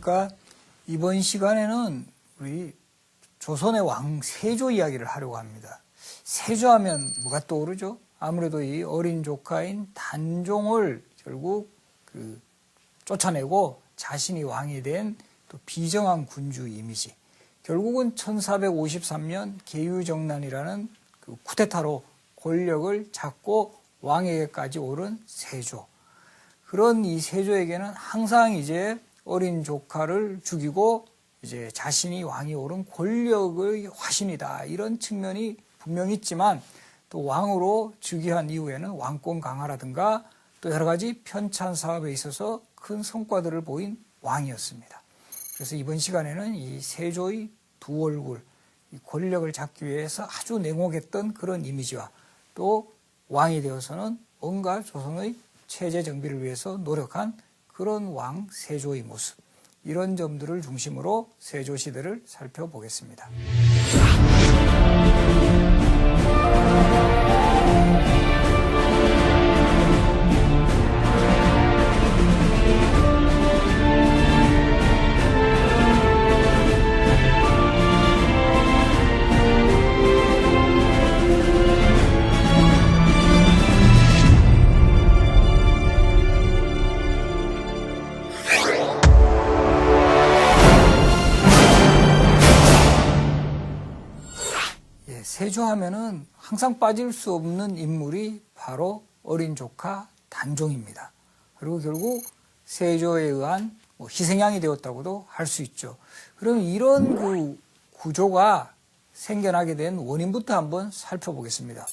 안녕하십니까. 이번 시간에는 우리 조선의 왕 세조 이야기를 하려고 합니다. 세조하면 뭐가 떠오르죠? 아무래도 이 어린 조카인 단종을 결국 쫓아내고 자신이 왕이 된 또 비정한 군주 이미지. 결국은 1453년 계유정난이라는 그 쿠데타로 권력을 잡고 왕에게까지 오른 세조. 그런 이 세조에게는 항상 이제 어린 조카를 죽이고 이제 자신이 왕이 오른 권력의 화신이다. 이런 측면이 분명히 있지만 또 왕으로 즉위한 이후에는 왕권 강화라든가 또 여러 가지 편찬 사업에 있어서 큰 성과들을 보인 왕이었습니다. 그래서 이번 시간에는 이 세조의 두 얼굴, 이 권력을 잡기 위해서 아주 냉혹했던 그런 이미지와 또 왕이 되어서는 온갖 조선의 체제 정비를 위해서 노력한 그런 왕 세조의 모습, 이런 점들을 중심으로 세조 시대를 살펴보겠습니다. 세조하면은 항상 빠질 수 없는 인물이 바로 어린 조카 단종입니다. 그리고 결국 세조에 의한 희생양이 되었다고도 할 수 있죠. 그럼 이런 그 구조가 생겨나게 된 원인부터 한번 살펴보겠습니다.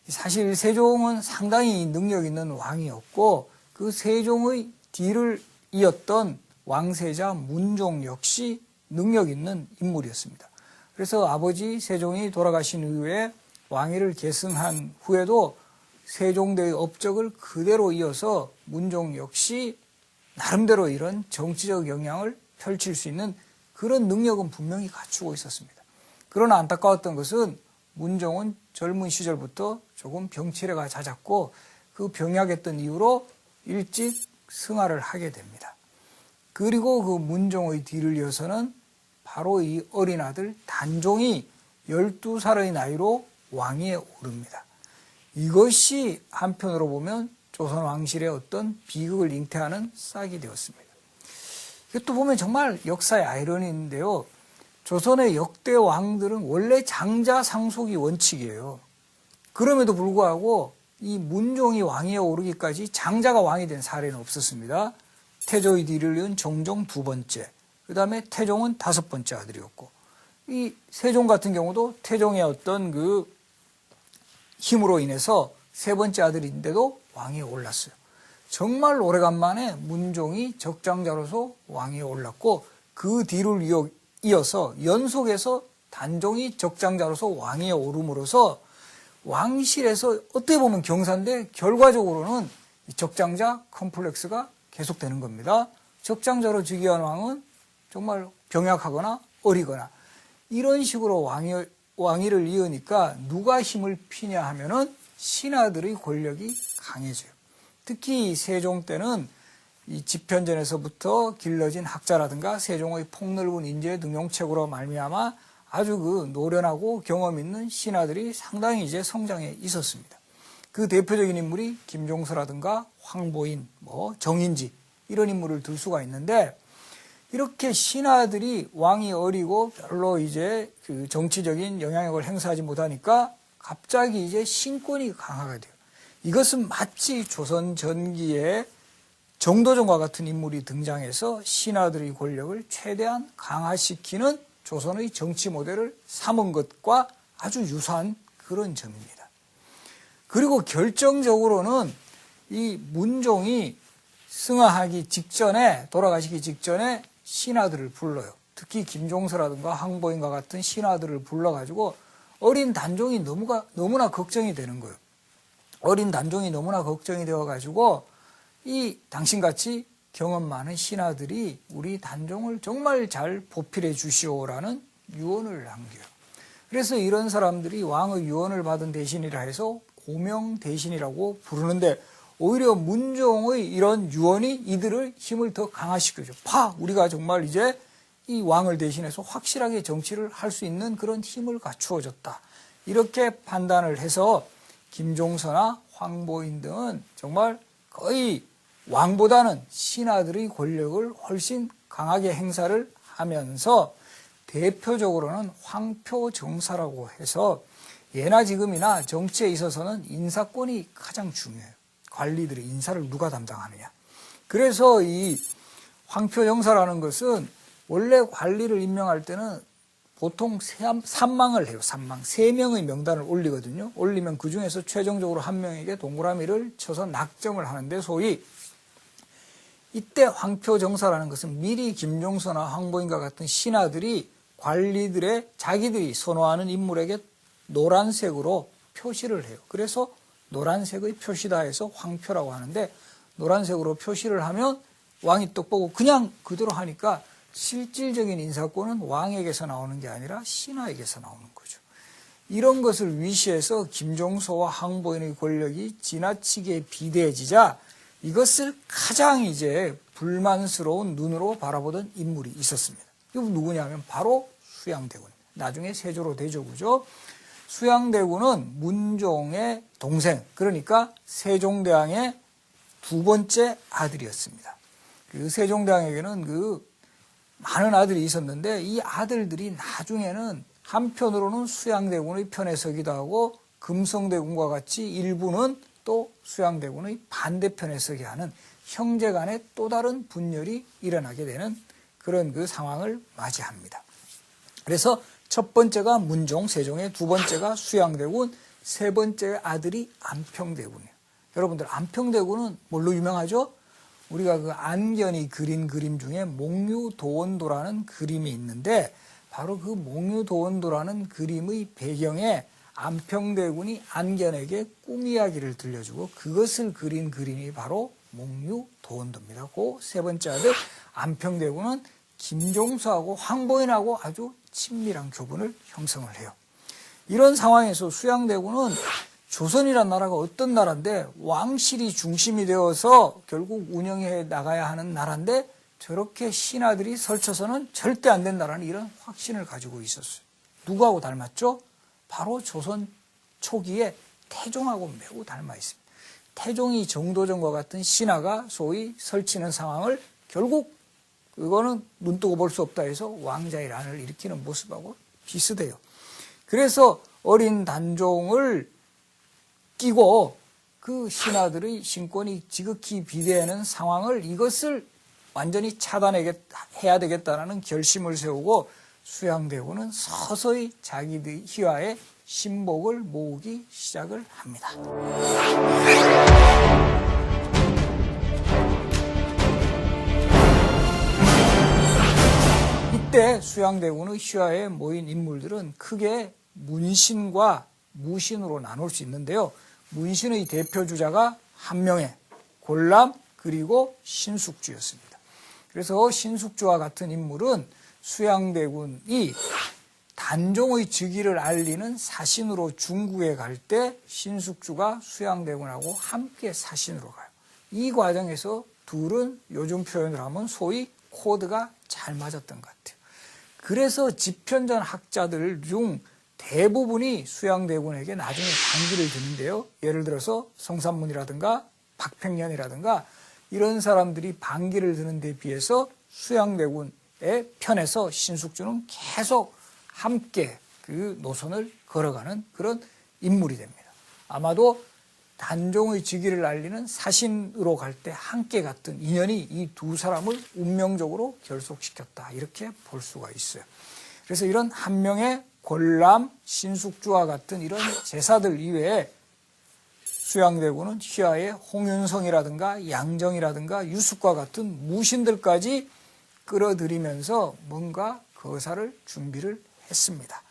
사실 세종은 상당히 능력 있는 왕이었고 그 세종의 뒤를 이었던 왕세자 문종 역시 능력 있는 인물이었습니다. 그래서 아버지 세종이 돌아가신 이후에 왕위를 계승한 후에도 세종대의 업적을 그대로 이어서 문종 역시 나름대로 이런 정치적 영향을 펼칠 수 있는 그런 능력은 분명히 갖추고 있었습니다. 그러나 안타까웠던 것은 문종은 젊은 시절부터 조금 병치레가 잦았고 그 병약했던 이유로 일찍 승하를 하게 됩니다. 그리고 그 문종의 뒤를 이어서는 바로 이 어린 아들 단종이 12살의 나이로 왕위에 오릅니다. 이것이 한편으로 보면 조선 왕실의 어떤 비극을 잉태하는 싹이 되었습니다. 이것도 보면 정말 역사의 아이러니인데요. 조선의 역대 왕들은 원래 장자 상속이 원칙이에요. 그럼에도 불구하고 이 문종이 왕위에 오르기까지 장자가 왕이 된 사례는 없었습니다. 태조의 뒤를 이은 정종 두 번째, 그 다음에 태종은 다섯 번째 아들이었고, 이 세종 같은 경우도 태종의 어떤 그 힘으로 인해서 세 번째 아들인데도 왕위에 올랐어요. 정말 오래간만에 문종이 적장자로서 왕위에 올랐고 그 뒤를 이어서 연속해서 단종이 적장자로서 왕위에 오름으로써 왕실에서 어떻게 보면 경사인데 결과적으로는 적장자 컴플렉스가 계속되는 겁니다. 적장자로 즉위한 왕은 정말 병약하거나 어리거나 이런 식으로 왕위를 이으니까 누가 힘을 피냐 하면은 신하들의 권력이 강해져요. 특히 세종 때는 이 집현전에서부터 길러진 학자라든가 세종의 폭넓은 인재 등용책으로 말미암아 아주 그 노련하고 경험 있는 신하들이 상당히 이제 성장해 있었습니다. 그 대표적인 인물이 김종서라든가 황보인, 정인지 이런 인물을 들 수가 있는데 이렇게 신하들이 왕이 어리고 별로 이제 그 정치적인 영향력을 행사하지 못하니까 갑자기 이제 신권이 강화가 돼요. 이것은 마치 조선 전기에 정도전과 같은 인물이 등장해서 신하들의 권력을 최대한 강화시키는 조선의 정치 모델을 삼은 것과 아주 유사한 그런 점입니다. 그리고 결정적으로는 이 문종이 승하하기 직전에, 돌아가시기 직전에 신하들을 불러요. 특히 김종서라든가 황보인과 같은 신하들을 불러가지고 어린 단종이 너무나 걱정이 되는 거예요. 어린 단종이 너무나 걱정이 되어가지고 이 당신같이 경험 많은 신하들이 우리 단종을 정말 잘 보필해 주시오라는 유언을 남겨요. 그래서 이런 사람들이 왕의 유언을 받은 대신이라 해서 고명 대신이라고 부르는데 오히려 문종의 이런 유언이 이들을 힘을 더 강화시켜줘. 우리가 정말 이제 이 왕을 대신해서 확실하게 정치를 할 수 있는 그런 힘을 갖추어졌다. 이렇게 판단을 해서 김종서나 황보인 등은 정말 거의 왕보다는 신하들의 권력을 훨씬 강하게 행사를 하면서 대표적으로는 황표정사라고 해서 예나 지금이나 정치에 있어서는 인사권이 가장 중요해요. 관리들의 인사를 누가 담당하느냐. 그래서 이 황표정사라는 것은 원래 관리를 임명할 때는 보통 3망을 해요. 3망. 3명의 명단을 올리거든요. 올리면 그중에서 최종적으로 한 명에게 동그라미를 쳐서 낙점을 하는데 소위 이때 황표정사라는 것은 미리 김종서나 황보인과 같은 신하들이 관리들의 자기들이 선호하는 인물에게 노란색으로 표시를 해요. 그래서 노란색의 표시다 해서 황표라고 하는데 노란색으로 표시를 하면 왕이 또 보고 그냥 그대로 하니까 실질적인 인사권은 왕에게서 나오는 게 아니라 신하에게서 나오는 거죠. 이런 것을 위시해서 김종서와 황보인의 권력이 지나치게 비대해지자 이것을 가장 이제 불만스러운 눈으로 바라보던 인물이 있었습니다. 이건 누구냐면 바로 수양대군. 나중에 세조로 대조구죠. 수양대군은 문종의 동생, 그러니까 세종대왕의 두 번째 아들이었습니다. 그 세종대왕에게는 많은 아들이 있었는데 이 아들들이 나중에는 한편으로는 수양대군의 편에 서기도 하고 금성대군과 같이 일부는 또 수양대군의 반대편에 서게 하는 형제 간의 또 다른 분열이 일어나게 되는 그런 그 상황을 맞이합니다. 그래서 첫 번째가 문종, 세종의 두 번째가 수양대군, 세 번째 아들이 안평대군이에요. 여러분들 안평대군은 뭘로 유명하죠? 우리가 그 안견이 그린 그림 중에 목류도원도라는 그림이 있는데 바로 그 목류도원도라는 그림의 배경에 안평대군이 안견에게 꿈 이야기를 들려주고 그것을 그린 그림이 바로 목류도원도입니다. 그 세 번째 아들 안평대군은 김종서하고 황보인하고 아주 친밀한 교분을 형성을 해요. 이런 상황에서 수양대군은 조선이란 나라가 어떤 나라인데 왕실이 중심이 되어서 결국 운영해 나가야 하는 나라인데 저렇게 신하들이 설쳐서는 절대 안 된 나라는 이런 확신을 가지고 있었어요. 누구하고 닮았죠? 바로 조선 초기에 태종하고 매우 닮아 있습니다. 태종이 정도전과 같은 신하가 소위 설치는 상황을 결국 그거는 눈 뜨고 볼 수 없다 해서 왕자의 난을 일으키는 모습하고 비슷해요. 그래서 어린 단종을 끼고 그 신하들의 신권이 지극히 비대하는 상황을 이것을 완전히 차단해야 되겠다는 결심을 세우고 수양대군은 서서히 자기들 희화의 신복을 모으기 시작을 합니다. 이때 수양대군의 희화에 모인 인물들은 크게 문신과 무신으로 나눌 수 있는데요. 문신의 대표 주자가 한명회, 골람, 그리고 신숙주였습니다. 그래서 신숙주와 같은 인물은 수양대군이 단종의 즉위를 알리는 사신으로 중국에 갈 때 신숙주가 수양대군하고 함께 사신으로 가요. 이 과정에서 둘은 요즘 표현을 하면 소위 코드가 잘 맞았던 것 같아요. 그래서 집현전 학자들 중 대부분이 수양대군에게 나중에 반기를 드는데요. 예를 들어서 성산문이라든가 박팽년이라든가 이런 사람들이 반기를 드는 데 비해서 수양대군의 편에서 신숙주는 계속 함께 그 노선을 걸어가는 그런 인물이 됩니다. 아마도 단종의 즉위를 알리는 사신으로 갈 때 함께 갔던 인연이 이 두 사람을 운명적으로 결속시켰다. 이렇게 볼 수가 있어요. 그래서 이런 한 명의 골람, 신숙주와 같은 이런 제사들 이외에 수양대군은 희화의 홍윤성이라든가 양정이라든가 유숙과 같은 무신들까지 끌어들이면서 뭔가 거사를 준비를 했습니다.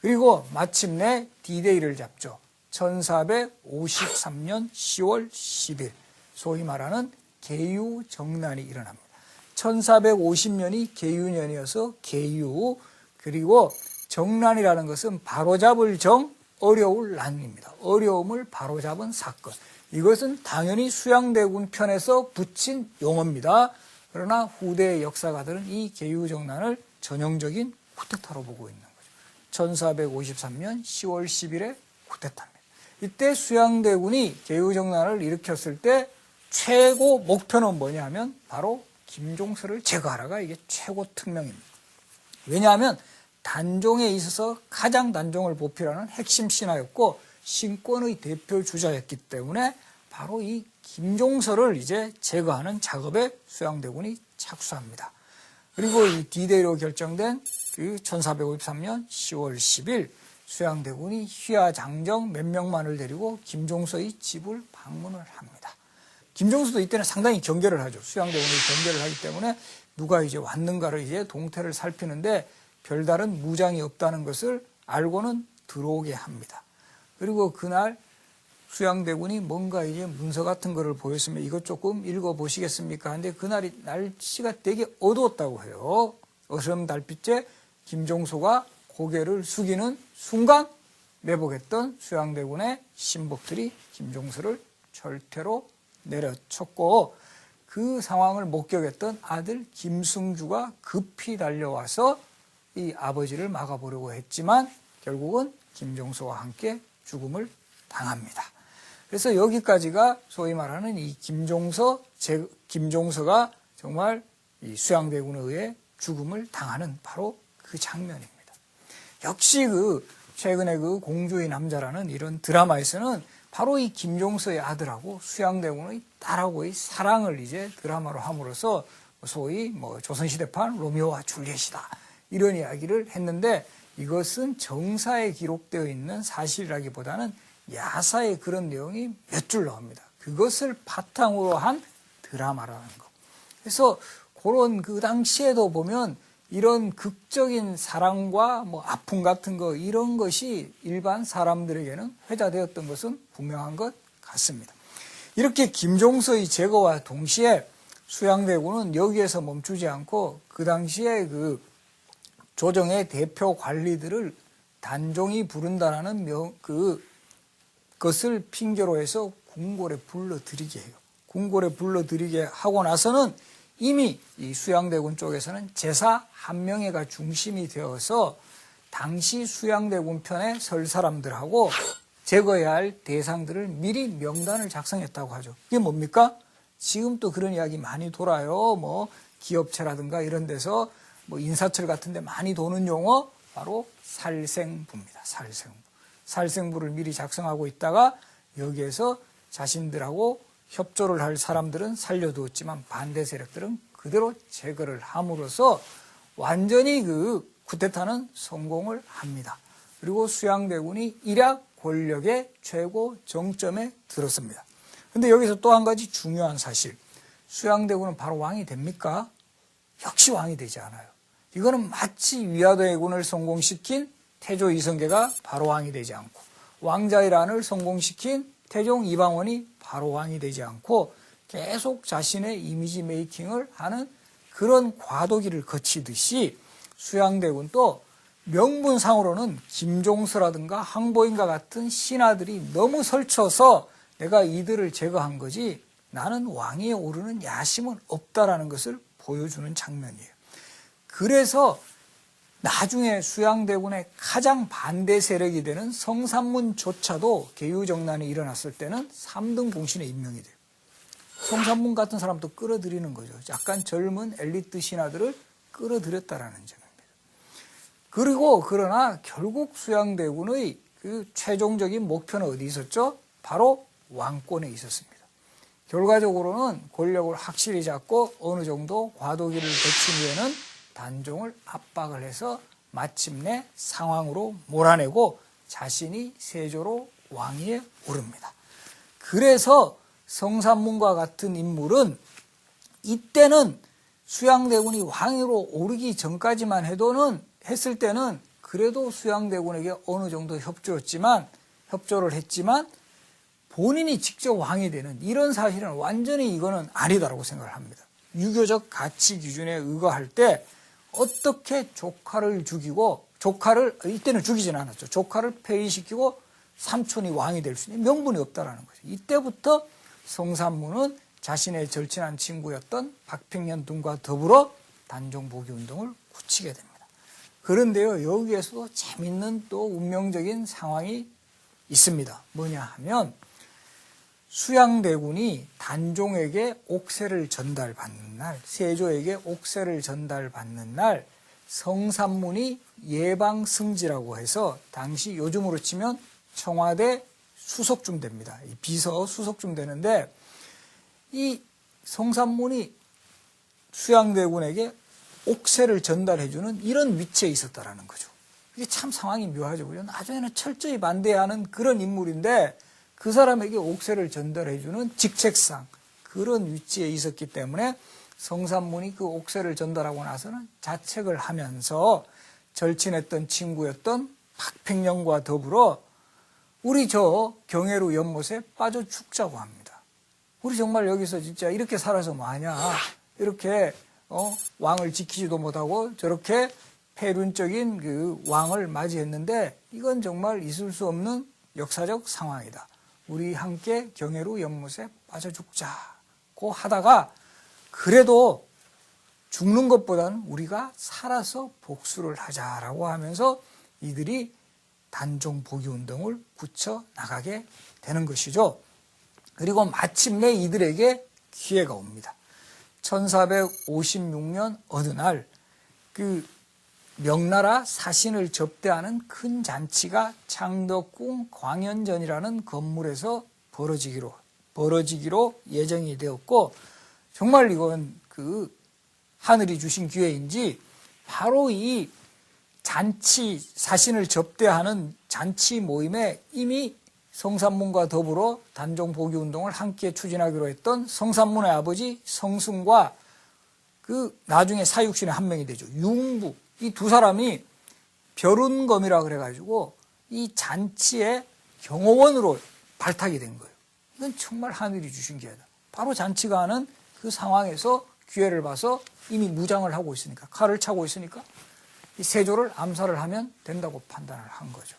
그리고 마침내 D-Day를 잡죠. 1453년 10월 10일 소위 말하는 계유정난이 일어납니다. 1450년이 계유년이어서 계유, 그리고 정난이라는 것은 바로잡을 정, 어려울 난입니다. 어려움을 바로잡은 사건. 이것은 당연히 수양대군 편에서 붙인 용어입니다. 그러나 후대 역사가들은 이 계유정난을 전형적인 쿠데타로 보고 있는 거죠. 1453년 10월 10일에 쿠데타입니다. 이때 수양대군이 계유정난을 일으켰을 때 최고 목표는 뭐냐면 바로 김종서를 제거하라가 이게 최고 특명입니다. 왜냐하면 단종에 있어서 가장 단종을 보필하는 핵심 신하였고 신권의 대표 주자였기 때문에 바로 이 김종서를 이제 제거하는 작업에 수양대군이 착수합니다. 그리고 이 D-Day로 결정된 그 1453년 10월 10일 수양대군이 휘하 장정 몇 명만을 데리고 김종서의 집을 방문을 합니다. 김종서도 이때는 상당히 경계를 하죠. 수양대군이 경계를 하기 때문에 누가 이제 왔는가를 이제 동태를 살피는데 별다른 무장이 없다는 것을 알고는 들어오게 합니다. 그리고 그날 수양대군이 뭔가 이제 문서 같은 거를 보였으면 이것 조금 읽어보시겠습니까? 근데 그날이 날씨가 되게 어두웠다고 해요. 어스름 달빛에 김종서가 고개를 숙이는 순간 매복했던 수양대군의 신복들이 김종서를 절퇴로 내려쳤고 그 상황을 목격했던 아들 김승주가 급히 달려와서 이 아버지를 막아보려고 했지만 결국은 김종서와 함께 죽음을 당합니다. 그래서 여기까지가 소위 말하는 이 김종서가 정말 이 수양대군에 의해 죽음을 당하는 바로 그 장면입니다. 역시 최근에 공주의 남자라는 이런 드라마에서는 바로 이 김종서의 아들하고 수양대군의 딸하고의 사랑을 이제 드라마로 함으로써 소위 조선시대판 로미오와 줄리엣이다 이런 이야기를 했는데 이것은 정사에 기록되어 있는 사실이라기보다는 야사의 그런 내용이 몇 줄 나옵니다. 그것을 바탕으로 한 드라마라는 거. 그래서 그런 그 당시에도 보면 이런 극적인 사랑과 아픔 같은 거 이런 것이 일반 사람들에게는 회자되었던 것은 분명한 것 같습니다. 이렇게 김종서의 제거와 동시에 수양대군은 여기에서 멈추지 않고 그 당시에 그 조정의 대표 관리들을 단종이 부른다라는 그것을 핑계로 해서 궁궐에 불러들이게 해요. 궁궐에 불러들이게 하고 나서는 이미 이 수양대군 쪽에서는 제사 한명회가 중심이 되어서 당시 수양대군 편에 설 사람들하고 제거해야 할 대상들을 미리 명단을 작성했다고 하죠. 이게 뭡니까? 지금 또 그런 이야기 많이 돌아요. 기업체라든가 이런 데서 인사철 같은 데 많이 도는 용어 바로 살생부입니다. 살생부를 미리 작성하고 있다가 여기에서 자신들하고 협조를 할 사람들은 살려두었지만 반대 세력들은 그대로 제거를 함으로써 완전히 그 쿠데타는 성공을 합니다. 그리고 수양대군이 일약 권력의 최고 정점에 들었습니다. 그런데 여기서 또 한 가지 중요한 사실. 수양대군은 바로 왕이 됩니까? 역시 왕이 되지 않아요. 이거는 마치 위화대군을 성공시킨 태조 이성계가 바로 왕이 되지 않고 왕자의 란을 성공시킨 태종 이방원이 바로 왕이 되지 않고 계속 자신의 이미지 메이킹을 하는 그런 과도기를 거치듯이 수양대군도 명분상으로는 김종서라든가 항보인과 같은 신하들이 너무 설쳐서 내가 이들을 제거한 거지 나는 왕위에 오르는 야심은 없다라는 것을 보여주는 장면이에요. 그래서 나중에 수양대군의 가장 반대 세력이 되는 성산문조차도 계유정난이 일어났을 때는 3등 공신에 임명이 돼요. 성산문 같은 사람도 끌어들이는 거죠. 약간 젊은 엘리트 신하들을 끌어들였다라는 점입니다. 그리고 그러나 결국 수양대군의 그 최종적인 목표는 어디 있었죠? 바로 왕권에 있었습니다. 결과적으로는 권력을 확실히 잡고 어느 정도 과도기를 거친 후에는 단종을 압박을 해서 마침내 상황으로 몰아내고 자신이 세조로 왕위에 오릅니다. 그래서 성산문과 같은 인물은 이때는 수양대군이 왕위로 오르기 전까지만 했을 때는 그래도 수양대군에게 어느 정도 협조를 했지만 본인이 직접 왕이 되는 이런 사실은 완전히 이거는 아니다라고 생각을 합니다. 유교적 가치 기준에 의거할 때 어떻게 조카를 죽이고 이때는 죽이진 않았죠. 조카를 폐위시키고 삼촌이 왕이 될 수 있는 명분이 없다라는 거죠. 이때부터 성산문은 자신의 절친한 친구였던 박평년 등과 더불어 단종보기 운동을 굳히게 됩니다. 그런데요, 여기에서도 재밌는 또 운명적인 상황이 있습니다. 뭐냐 하면 수양대군이 단종에게 옥새를 전달받는 날, 세조에게 옥새를 전달받는 날 성산문이 예방승지라고 해서 당시 요즘으로 치면 청와대 수석쯤 됩니다. 비서 수석쯤 되는데 이 성산문이 수양대군에게 옥새를 전달해주는 이런 위치에 있었다라는 거죠. 이게 참 상황이 묘하죠. 나중에는 철저히 반대하는 그런 인물인데 그 사람에게 옥새를 전달해주는 직책상 그런 위치에 있었기 때문에 성산문이 그 옥새를 전달하고 나서는 자책을 하면서 절친했던 친구였던 박평년과 더불어 우리 저 경회로 연못에 빠져 죽자고 합니다. 우리 정말 여기서 진짜 이렇게 살아서 뭐하냐. 이렇게 왕을 지키지도 못하고 저렇게 폐륜적인 그 왕을 맞이했는데 이건 정말 있을 수 없는 역사적 상황이다. 우리 함께 경회로 연못에 빠져 죽자고 하다가 그래도 죽는 것보다는 우리가 살아서 복수를 하자라고 하면서 이들이 단종보기운동을 굳혀 나가게 되는 것이죠. 그리고 마침내 이들에게 기회가 옵니다. 1456년 어느 날 그 명나라 사신을 접대하는 큰 잔치가 창덕궁 광연전이라는 건물에서 벌어지기로 예정이 되었고 정말 이건 그 하늘이 주신 기회인지 바로 이 잔치 사신을 접대하는 잔치 모임에 이미 성산문과 더불어 단종보기운동을 함께 추진하기로 했던 성산문의 아버지 성승과 그 나중에 사육신의 한 명이 되죠. 융부. 이 두 사람이 벼룬검이라 그래가지고 이 잔치의 경호원으로 발탁이 된 거예요. 이건 정말 하늘이 주신 기회다. 바로 잔치가 하는 그 상황에서 기회를 봐서 이미 무장을 하고 있으니까 칼을 차고 있으니까 이 세조를 암살을 하면 된다고 판단을 한 거죠.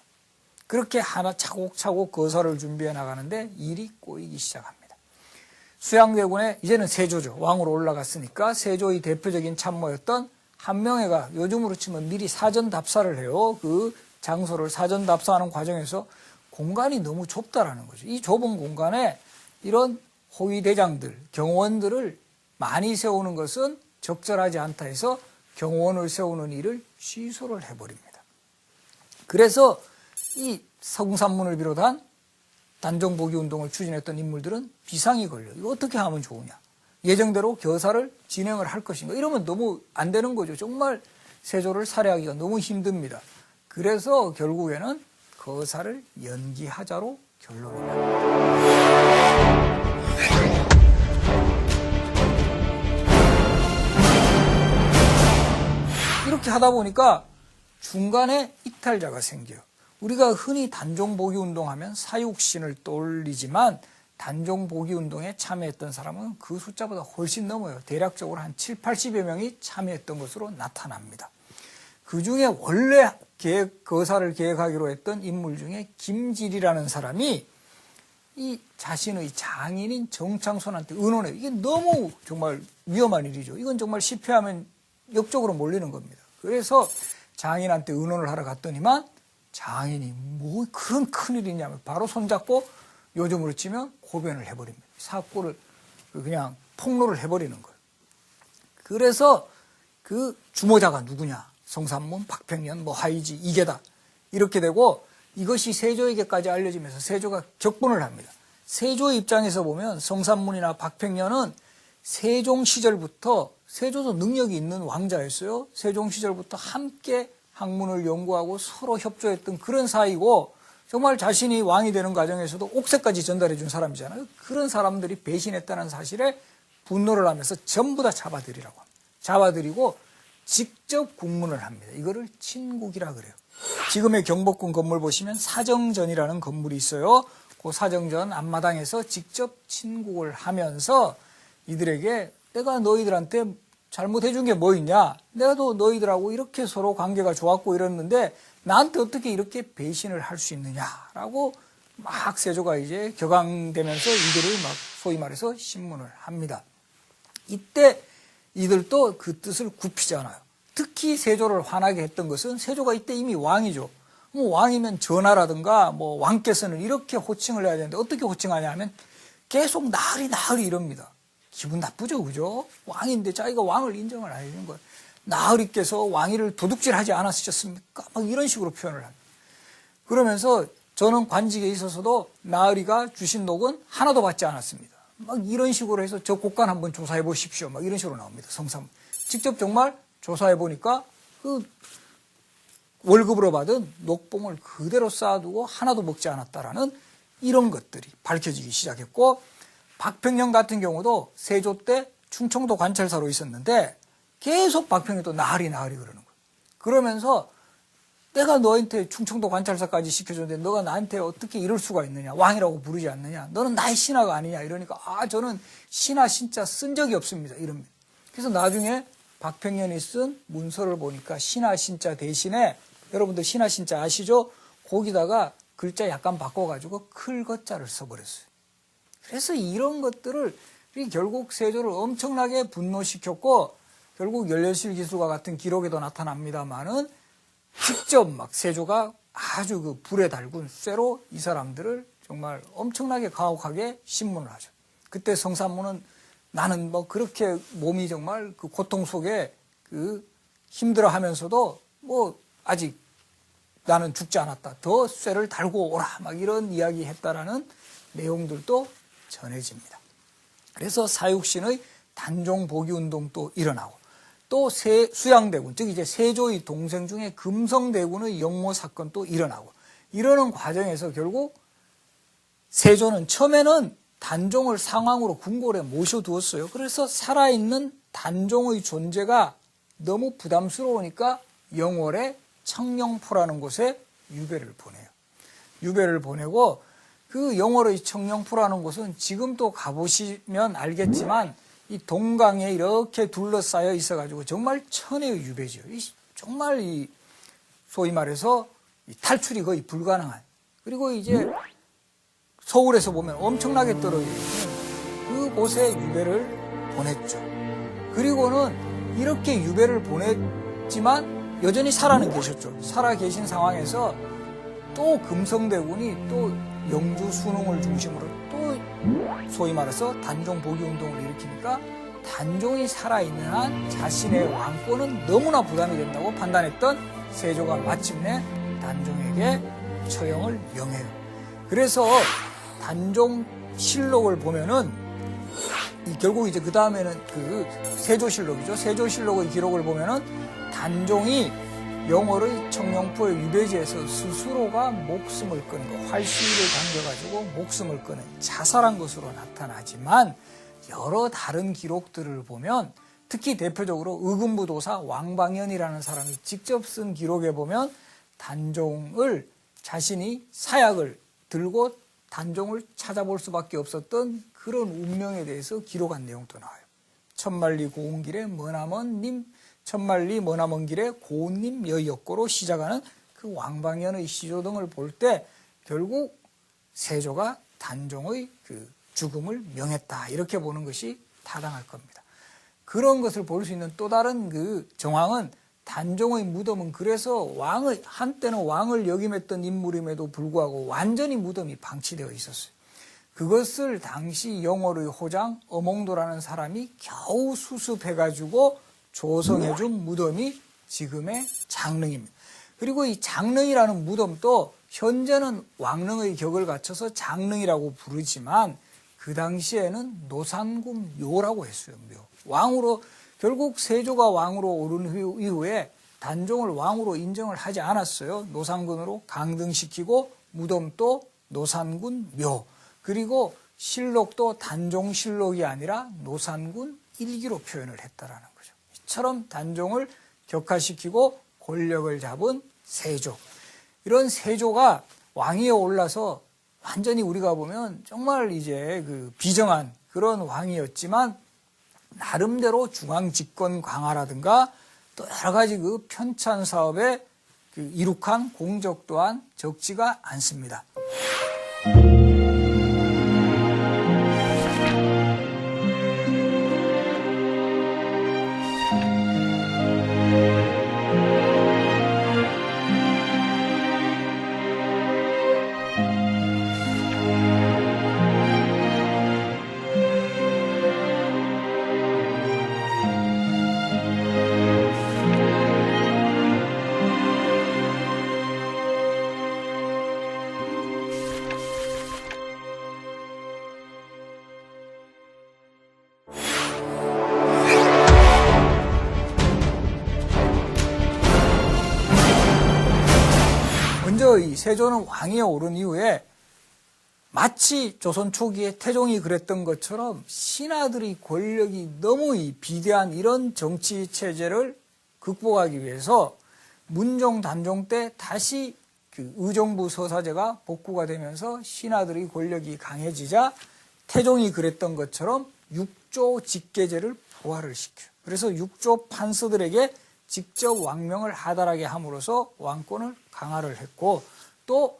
그렇게 하나 차곡차곡 거사를 준비해 나가는데 일이 꼬이기 시작합니다. 수양대군의 이제는 세조죠. 왕으로 올라갔으니까 세조의 대표적인 참모였던 한명회가 요즘으로 치면 미리 사전 답사를 해요. 그 장소를 사전 답사하는 과정에서 공간이 너무 좁다라는 거죠. 이 좁은 공간에 이런 호위대장들, 경호원들을 많이 세우는 것은 적절하지 않다 해서 경호원을 세우는 일을 취소를 해버립니다. 그래서 이 성산문을 비롯한 단종보기운동을 추진했던 인물들은 비상이 걸려요. 이거 어떻게 하면 좋으냐. 예정대로 교사를 진행을 할 것인가. 이러면 너무 안 되는 거죠. 정말 세조를 살해하기가 너무 힘듭니다. 그래서 결국에는 거사를 연기하자로 결론을 납니다. 이렇게 하다 보니까 중간에 이탈자가 생겨요. 우리가 흔히 단종보기운동 하면 사육신을 떠올리지만 단종보기운동에 참여했던 사람은 그 숫자보다 훨씬 넘어요. 대략적으로 한 7, 80여 명이 참여했던 것으로 나타납니다. 그 중에 원래 거사를 계획하기로 했던 인물 중에 김질이라는 사람이 이 자신의 장인인 정창손한테 의논해요. 이게 너무 정말 위험한 일이죠. 이건 정말 실패하면 역적으로 몰리는 겁니다. 그래서 장인한테 의논을 하러 갔더니만 장인이 뭐 그런 큰일이냐면 바로 손잡고 요즘으로 치면 고변을 해버립니다. 사고를 그냥 폭로를 해버리는 거예요. 그래서 그 주모자가 누구냐. 성산문, 박평년, 하이지, 이계다. 이렇게 되고 이것이 세조에게까지 알려지면서 세조가 격분을 합니다. 세조의 입장에서 보면 성산문이나 박평년은 세종 시절부터 세조도 능력이 있는 왕자였어요. 세종 시절부터 함께 학문을 연구하고 서로 협조했던 그런 사이고 정말 자신이 왕이 되는 과정에서도 옥새까지 전달해 준 사람이잖아요. 그런 사람들이 배신했다는 사실에 분노를 하면서 전부 다 잡아들이라고 합니다. 잡아들이고 직접 국문을 합니다. 이거를 친국이라 그래요. 지금의 경복궁 건물 보시면 사정전이라는 건물이 있어요. 그 사정전 앞마당에서 직접 친국을 하면서 이들에게 내가 너희들한테 잘못해준 게 뭐 있냐? 내가도 너희들하고 이렇게 서로 관계가 좋았고 이랬는데 나한테 어떻게 이렇게 배신을 할 수 있느냐라고 막 세조가 이제 격앙되면서 이들을 막 소위 말해서 신문을 합니다. 이때 이들도 그 뜻을 굽히지 않아요. 특히 세조를 화나게 했던 것은 세조가 이때 이미 왕이죠. 뭐 왕이면 전하라든가 뭐 왕께서는 이렇게 호칭을 해야 되는데 어떻게 호칭하냐 하면 계속 나으리 나으리 이럽니다. 기분 나쁘죠, 그죠? 왕인데 자기가 왕을 인정을 안 해주는 거예요. 나으리께서 왕위를 도둑질하지 않았으셨습니까? 막 이런 식으로 표현을 합니다. 그러면서 저는 관직에 있어서도 나으리가 주신 녹은 하나도 받지 않았습니다. 막 이런 식으로 해서 저 곡간 한번 조사해 보십시오. 막 이런 식으로 나옵니다. 성삼. 직접 정말 조사해 보니까 그 월급으로 받은 녹봉을 그대로 쌓아두고 하나도 먹지 않았다라는 이런 것들이 밝혀지기 시작했고, 박평영 같은 경우도 세조 때 충청도 관찰사로 있었는데 계속 박평영도 나으리 그러는 거예요. 그러면서 내가 너한테 충청도 관찰사까지 시켜줬는데 너가 나한테 어떻게 이럴 수가 있느냐, 왕이라고 부르지 않느냐, 너는 나의 신하가 아니냐 이러니까 저는 신하 신자 쓴 적이 없습니다 이럽니다. 그래서 나중에 박평년이 쓴 문서를 보니까 신하 신자 대신에, 여러분들 신하 신자 아시죠? 거기다가 글자 약간 바꿔가지고 클거자를 써버렸어요. 그래서 이런 것들을 결국 세조를 엄청나게 분노시켰고, 결국 열렬실 기술과 같은 기록에도 나타납니다만은 직접 막 세조가 아주 그 불에 달군 쇠로 이 사람들을 정말 엄청나게 가혹하게 신문을 하죠. 그때 성삼문은 나는 뭐 그렇게 몸이 정말 그 고통 속에 그 힘들어 하면서도 뭐 아직 나는 죽지 않았다. 더 쇠를 달고 오라. 막 이런 이야기 했다라는 내용들도 전해집니다. 그래서 사육신의 단종 복위 운동도 일어나고, 또 수양대군, 즉 이제 세조의 동생 중에 금성대군의 영모 사건도 일어나고, 이러는 과정에서 결국 세조는 처음에는 단종을 상왕으로 궁궐에 모셔두었어요. 그래서 살아있는 단종의 존재가 너무 부담스러우니까 영월의 청령포라는 곳에 유배를 보내요. 유배를 보내고, 그 영월의 청령포라는 곳은 지금도 가보시면 알겠지만 이 동강에 이렇게 둘러싸여 있어가지고 정말 천혜의 유배지요. 정말 소위 말해서 탈출이 거의 불가능한, 그리고 이제 서울에서 보면 엄청나게 떨어져 있는 그곳에 유배를 보냈죠. 그리고는 이렇게 유배를 보냈지만 여전히 살아는 계셨죠. 살아 계신 상황에서 또 금성대군이 또 영주 순흥을 중심으로 또 소위 말해서 단종 복위 운동을 일으키니까 단종이 살아있는 한 자신의 왕권은 너무나 부담이 된다고 판단했던 세조가 마침내 단종에게 처형을 명해요. 그래서 단종실록을 보면은 결국 이제 그 다음에는 그 세조실록이죠. 세조실록의 기록을 보면은 단종이 영월의 청령포의 유배지에서 스스로가 목숨을 끊은 거, 활시위를 당겨가지고 목숨을 끊은 자살한 것으로 나타나지만, 여러 다른 기록들을 보면 특히 대표적으로 의금부도사 왕방현이라는 사람이 직접 쓴 기록에 보면 단종을 자신이 사약을 들고 단종을 찾아볼 수밖에 없었던 그런 운명에 대해서 기록한 내용도 나와요. 천만리 고운길에 머나먼 님, 천만리 머나먼 길에 고운님 여였고로 시작하는 그 왕방현의 시조 등을 볼 때 결국 세조가 단종의 그 죽음을 명했다, 이렇게 보는 것이 타당할 겁니다. 그런 것을 볼 수 있는 또 다른 그 정황은, 단종의 무덤은 그래서 한때는 왕을 역임했던 인물임에도 불구하고 완전히 무덤이 방치되어 있었어요. 그것을 당시 영월의 호장 어몽도라는 사람이 겨우 수습해가지고 조성해준 무덤이 지금의 장릉입니다. 그리고 이 장릉이라는 무덤도 현재는 왕릉의 격을 갖춰서 장릉이라고 부르지만 그 당시에는 노산군 묘라고 했어요. 묘. 왕으로, 결국 세조가 왕으로 오른 이후에 단종을 왕으로 인정을 하지 않았어요. 노산군으로 강등시키고 무덤도 노산군 묘, 그리고 실록도 단종실록이 아니라 노산군 일기로 표현을 했다라는 거죠. 이처럼 단종을 격화시키고 권력을 잡은 세조, 이런 세조가 왕위에 올라서 완전히 우리가 보면 정말 이제 그 비정한 그런 왕이었지만, 나름대로 중앙 집권 강화라든가 또 여러 가지 그 편찬 사업에 그 이룩한 공적 또한 적지가 않습니다. 먼저 이 세조는 왕위에 오른 이후에 마치 조선 초기에 태종이 그랬던 것처럼 신하들의 권력이 너무 이 비대한 이런 정치 체제를 극복하기 위해서 문종, 단종 때 다시 그 의정부 서사제가 복구가 되면서 신하들의 권력이 강해지자 태종이 그랬던 것처럼 육조 직계제를 부활을 시켜요. 그래서 육조 판서들에게 직접 왕명을 하달하게 함으로써 왕권을 강화를 했고, 또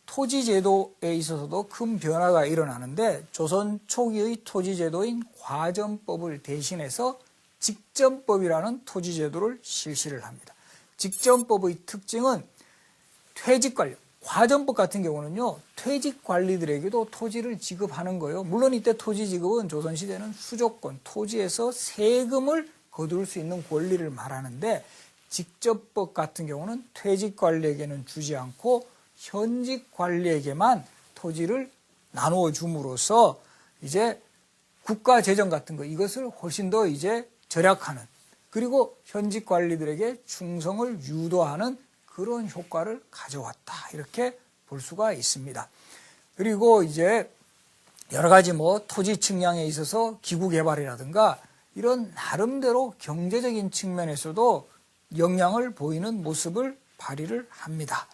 토지제도에 있어서도 큰 변화가 일어나는데 조선 초기의 토지제도인 과전법을 대신해서 직전법이라는 토지제도를 실시를 합니다. 직전법의 특징은 퇴직관리, 과전법 같은 경우는요, 퇴직관리들에게도 토지를 지급하는 거예요. 물론 이때 토지 지급은 조선시대는 수조권, 토지에서 세금을 거둘 수 있는 권리를 말하는데, 직전법 같은 경우는 퇴직관리에게는 주지 않고 현직관리에게만 토지를 나누어 줌으로써 이제 국가재정 같은 거, 이것을 훨씬 더 이제 절약하는, 그리고 현직관리들에게 충성을 유도하는 그런 효과를 가져왔다, 이렇게 볼 수가 있습니다. 그리고 이제 여러 가지 뭐 토지 측량에 있어서 기구 개발이라든가 이런 나름대로 경제적인 측면에서도 영향을 보이는 모습을 발휘를 합니다.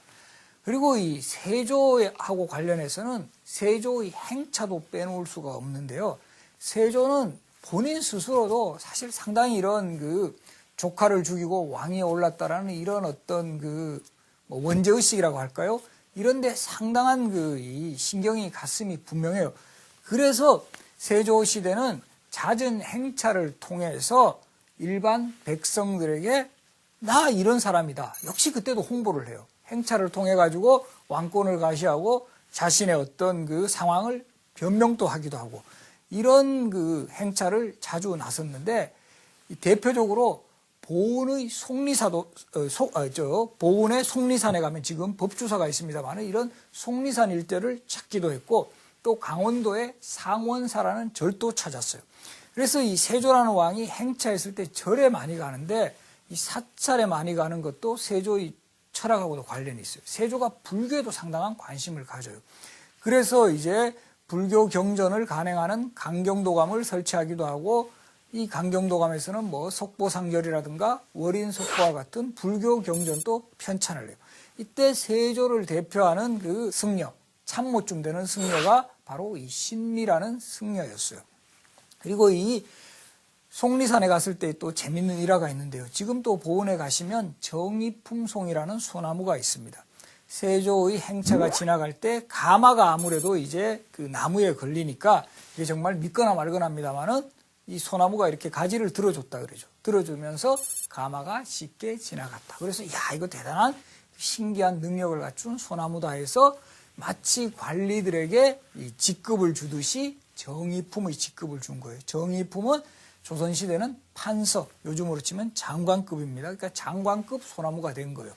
그리고 이 세조하고 관련해서는 세조의 행차도 빼놓을 수가 없는데요. 세조는 본인 스스로도 사실 상당히 이런 그 조카를 죽이고 왕위에 올랐다라는 이런 어떤 그 뭐 원죄의식이라고 할까요? 이런데 상당한 그 이 신경이 갔음이 분명해요. 그래서 세조 시대는 잦은 행차를 통해서 일반 백성들에게 나 이런 사람이다. 역시 그때도 홍보를 해요. 행차를 통해 가지고 왕권을 가시하고 자신의 어떤 그 상황을 변명도 하기도 하고, 이런 그 행차를 자주 나섰는데, 대표적으로 보은의 속리사도 보은의 속리산에 가면 지금 법주사가 있습니다만 이런 속리산 일대를 찾기도 했고, 또 강원도에 상원사라는 절도 찾았어요. 그래서 이 세조라는 왕이 행차했을 때 절에 많이 가는데, 이 사찰에 많이 가는 것도 세조의 철학하고도 관련이 있어요. 세조가 불교에도 상당한 관심을 가져요. 그래서 이제 불교 경전을 간행하는 강경도감을 설치하기도 하고, 이 강경도감에서는 뭐 속보상절이라든가 월인속보와 같은 불교 경전도 편찬을 해요. 이때 세조를 대표하는 그 승려, 참모쯤 되는 승려가 바로 이 신미라는 승려였어요. 그리고 이 속리산에 갔을 때 또 재밌는 일화가 있는데요. 지금 또 보은에 가시면 정의품송이라는 소나무가 있습니다. 세조의 행차가 지나갈 때 가마가 아무래도 이제 그 나무에 걸리니까 이게 정말 믿거나 말거나입니다만은 이 소나무가 이렇게 가지를 들어줬다 그러죠. 들어주면서 가마가 쉽게 지나갔다. 그래서 야, 이거 대단한 신기한 능력을 갖춘 소나무다 해서 마치 관리들에게 이 직급을 주듯이 정의품의 직급을 준 거예요. 정의품은 조선시대는 판서, 요즘으로 치면 장관급입니다. 그러니까 장관급 소나무가 된 거예요.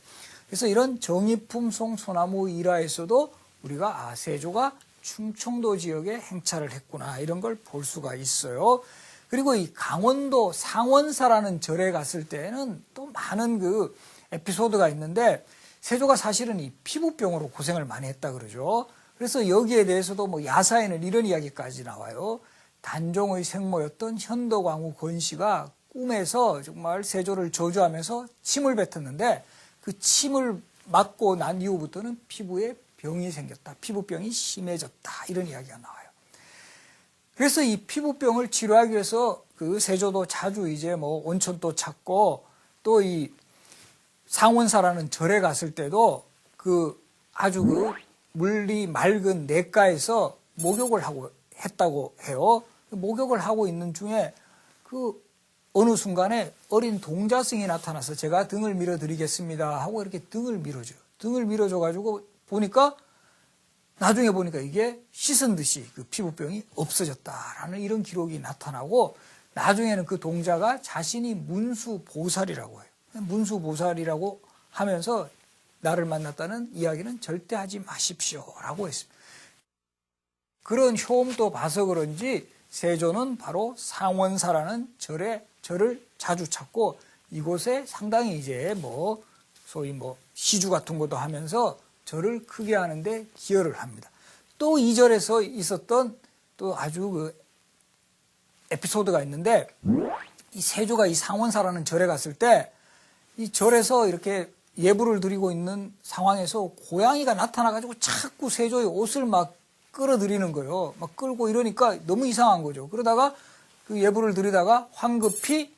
그래서 이런 정의품송 소나무 일화에서도 우리가 세조가 충청도 지역에 행차를 했구나, 이런 걸 볼 수가 있어요. 그리고 이 강원도 상원사라는 절에 갔을 때는 또 많은 그 에피소드가 있는데, 세조가 사실은 이 피부병으로 고생을 많이 했다 그러죠. 그래서 여기에 대해서도 뭐 야사에는 이런 이야기까지 나와요. 단종의 생모였던 현덕왕후 권씨가 꿈에서 정말 세조를 저주하면서 침을 뱉었는데, 그 침을 맞고 난 이후부터는 피부에 병이 생겼다, 피부병이 심해졌다, 이런 이야기가 나와요. 그래서 이 피부병을 치료하기 위해서 그 세조도 자주 이제 뭐 온천도 찾고, 또 이 상원사라는 절에 갔을 때도 그 아주 그 물이 맑은 냇가에서 목욕을 하고 했다고 해요. 목욕을 하고 있는 중에 그 어느 순간에 어린 동자승이 나타나서 제가 등을 밀어드리겠습니다 하고 이렇게 등을 밀어줘요. 등을 밀어줘가지고 보니까, 나중에 보니까 이게 씻은 듯이 그 피부병이 없어졌다라는 이런 기록이 나타나고, 나중에는 그 동자가 자신이 문수보살이라고 해요. 문수보살이라고 하면서 나를 만났다는 이야기는 절대 하지 마십시오라고 했습니다. 그런 효험도 봐서 그런지 세조는 바로 상원사라는 절을 자주 찾고, 이곳에 상당히 이제 뭐 소위 뭐 시주 같은 것도 하면서 절을 크게 하는데 기여를 합니다. 또 이 절에서 있었던 또 아주 그 에피소드가 있는데, 이 세조가 이 상원사라는 절에 갔을 때 이 절에서 이렇게 예불을 드리고 있는 상황에서 고양이가 나타나가지고 자꾸 세조의 옷을 막 끌어들이는 거예요. 막 끌고 이러니까 너무 이상한 거죠. 그러다가 그 예불을 드리다가 황급히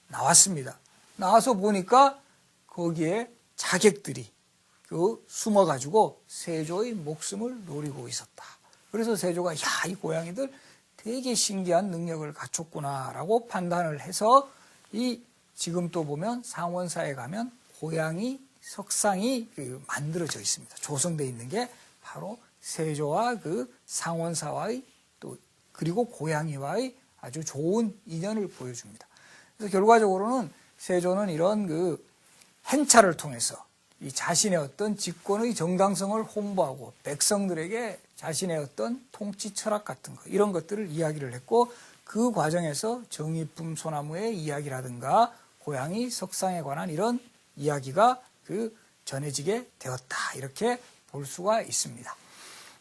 나왔습니다. 나와서 보니까 거기에 자객들이 숨어가지고 세조의 목숨을 노리고 있었다. 그래서 세조가 이 고양이들 되게 신기한 능력을 갖췄구나라고 판단을 해서 지금 또 보면 상원사에 가면 고양이 석상이 만들어져 있습니다. 조성되어 있는 게 바로 세조와 그 상원사와의 또 그리고 고양이와의 아주 좋은 인연을 보여줍니다. 그래서 결과적으로는 세조는 이런 그 행차를 통해서 이 자신의 어떤 집권의 정당성을 홍보하고 백성들에게 자신의 어떤 통치 철학 같은 거 이런 것들을 이야기를 했고, 그 과정에서 정의품 소나무의 이야기라든가 고양이 석상에 관한 이런 이야기가 전해지게 되었다, 이렇게 볼 수가 있습니다.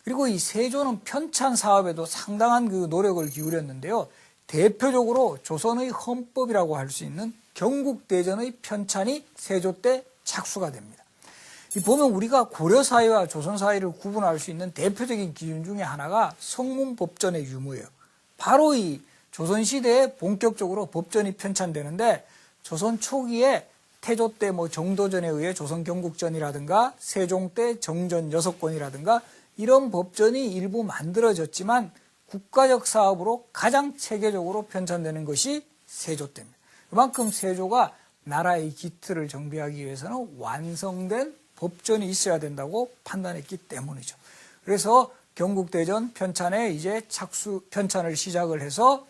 그리고 이 세조는 편찬 사업에도 상당한 노력을 기울였는데요. 대표적으로 조선의 헌법이라고 할 수 있는 경국대전의 편찬이 세조 때 착수가 됩니다. 보면 우리가 고려 사회와 조선 사회를 구분할 수 있는 대표적인 기준 중에 하나가 성문법전의 유무예요. 바로 이 조선시대에 본격적으로 법전이 편찬되는데, 조선 초기에 태조 때 정도전에 의해 조선 경국전이라든가 세종 때 정전 6권이라든가 이런 법전이 일부 만들어졌지만 국가적 사업으로 가장 체계적으로 편찬되는 것이 세조 때입니다. 그만큼 세조가 나라의 기틀을 정비하기 위해서는 완성된 법전이 있어야 된다고 판단했기 때문이죠. 그래서 경국대전 편찬에 이제 편찬을 시작을 해서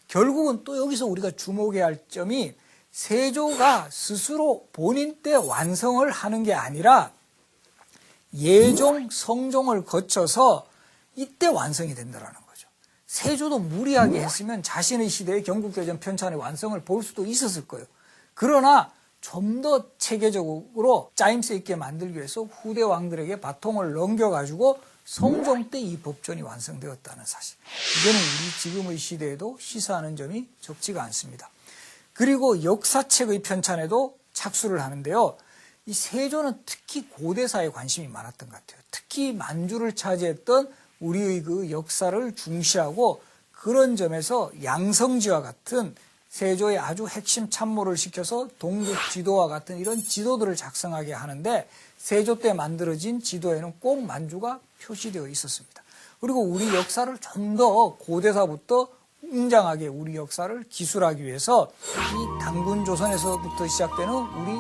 결국은 또 여기서 우리가 주목해야 할 점이 세조가 스스로 본인 때 완성을 하는 게 아니라 예종, 성종을 거쳐서 이때 완성이 된다는 거죠. 세조도 무리하게 했으면 자신의 시대의 경국대전 편찬의 완성을 볼 수도 있었을 거예요. 그러나 좀 더 체계적으로 짜임새 있게 만들기 위해서 후대 왕들에게 바통을 넘겨가지고 성종 때 이 법전이 완성되었다는 사실. 이거는 우리 지금의 시대에도 시사하는 점이 적지가 않습니다. 그리고 역사책의 편찬에도 착수를 하는데요. 이 세조는 특히 고대사에 관심이 많았던 것 같아요. 특히 만주를 차지했던 우리의 역사를 중시하고, 그런 점에서 양성지와 같은 세조의 아주 핵심 참모를 시켜서 동국 지도와 같은 이런 지도들을 작성하게 하는데, 세조 때 만들어진 지도에는 꼭 만주가 표시되어 있었습니다. 그리고 우리 역사를 좀 더 고대사부터 웅장하게 우리 역사를 기술하기 위해서 이 단군 조선에서부터 시작되는 우리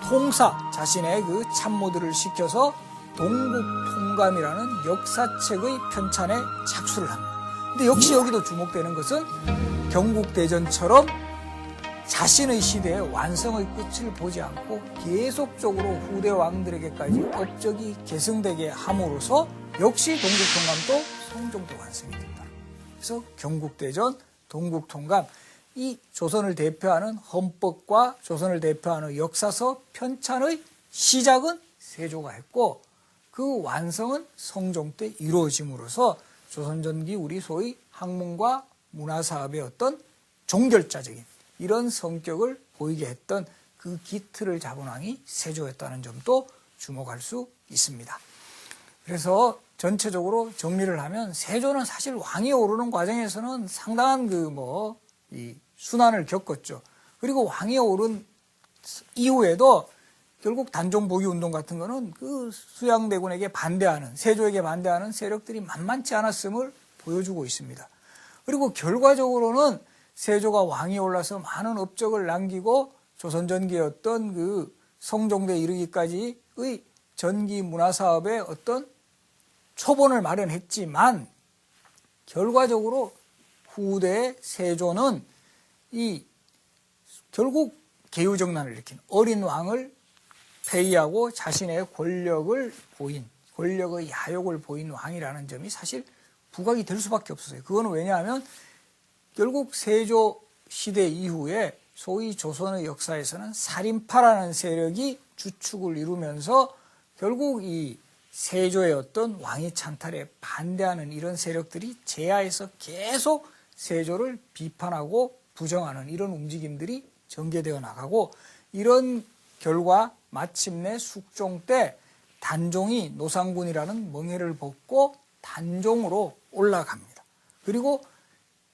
통사 자신의 참모들을 시켜서 동국통감이라는 역사책의 편찬에 착수를 합니다. 근데 역시 여기도 주목되는 것은 경국대전처럼 자신의 시대의 완성의 끝을 보지 않고 계속적으로 후대 왕들에게까지 업적이 계승되게 함으로써 역시 동국통감도 성종도 완성이 된다. 그래서 경국대전, 동국통감, 이 조선을 대표하는 헌법과 조선을 대표하는 역사서 편찬의 시작은 세조가 했고, 그 완성은 성종 때 이루어짐으로써 조선전기 우리 소위 학문과 문화사업의 어떤 종결자적인 이런 성격을 보이게 했던 그 기틀을 잡은 왕이 세조였다는 점도 주목할 수 있습니다. 그래서 전체적으로 정리를 하면 세조는 사실 왕이 오르는 과정에서는 상당한 이 순환을 겪었죠. 그리고 왕이 오른 이후에도 결국 단종보기 운동 같은 거는 그 수양대군에게 반대하는, 세조에게 반대하는 세력들이 만만치 않았음을 보여주고 있습니다. 그리고 결과적으로는 세조가 왕이 올라서 많은 업적을 남기고 조선 전기의 어떤 성종대에 이르기까지의 전기 문화사업의 어떤 초본을 마련했지만, 결과적으로 후대의 세조는 결국 개유정난을 일으킨 어린 왕을 폐위하고 자신의 권력의 야욕을 보인 왕이라는 점이 사실 부각이 될 수밖에 없었어요. 그거는 왜냐하면 결국 세조 시대 이후에 소위 조선의 역사에서는 살인파라는 세력이 주축을 이루면서 결국 이 세조의 어떤 왕위 찬탈에 반대하는 이런 세력들이 제하에서 계속 세조를 비판하고 부정하는 이런 움직임들이 전개되어 나가고, 이런 결과 마침내 숙종 때 단종이 노상군이라는 멍에를 벗고 단종으로 올라갑니다. 그리고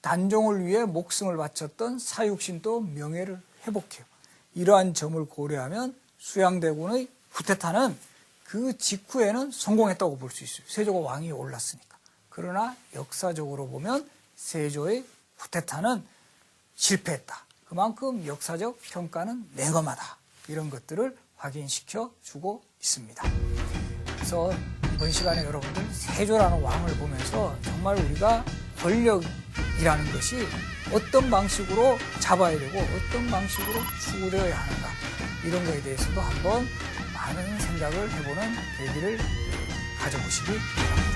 단종을 위해 목숨을 바쳤던 사육신도 명예를 회복해요. 이러한 점을 고려하면 수양대군의 후퇴타는 그 직후에는 성공했다고 볼 수 있어요. 세조가 왕위에 올랐으니까. 그러나 역사적으로 보면 세조의 후퇴타는 실패했다. 그만큼 역사적 평가는 냉엄하다. 이런 것들을 확인시켜 주고 있습니다. 그래서 이번 시간에 여러분들 세조라는 왕을 보면서 정말 우리가 권력이라는 것이 어떤 방식으로 잡아야 되고 어떤 방식으로 추구되어야 하는가, 이런 거에 대해서도 한번 많은 생각을 해보는 계기를 가져보시기 바랍니다.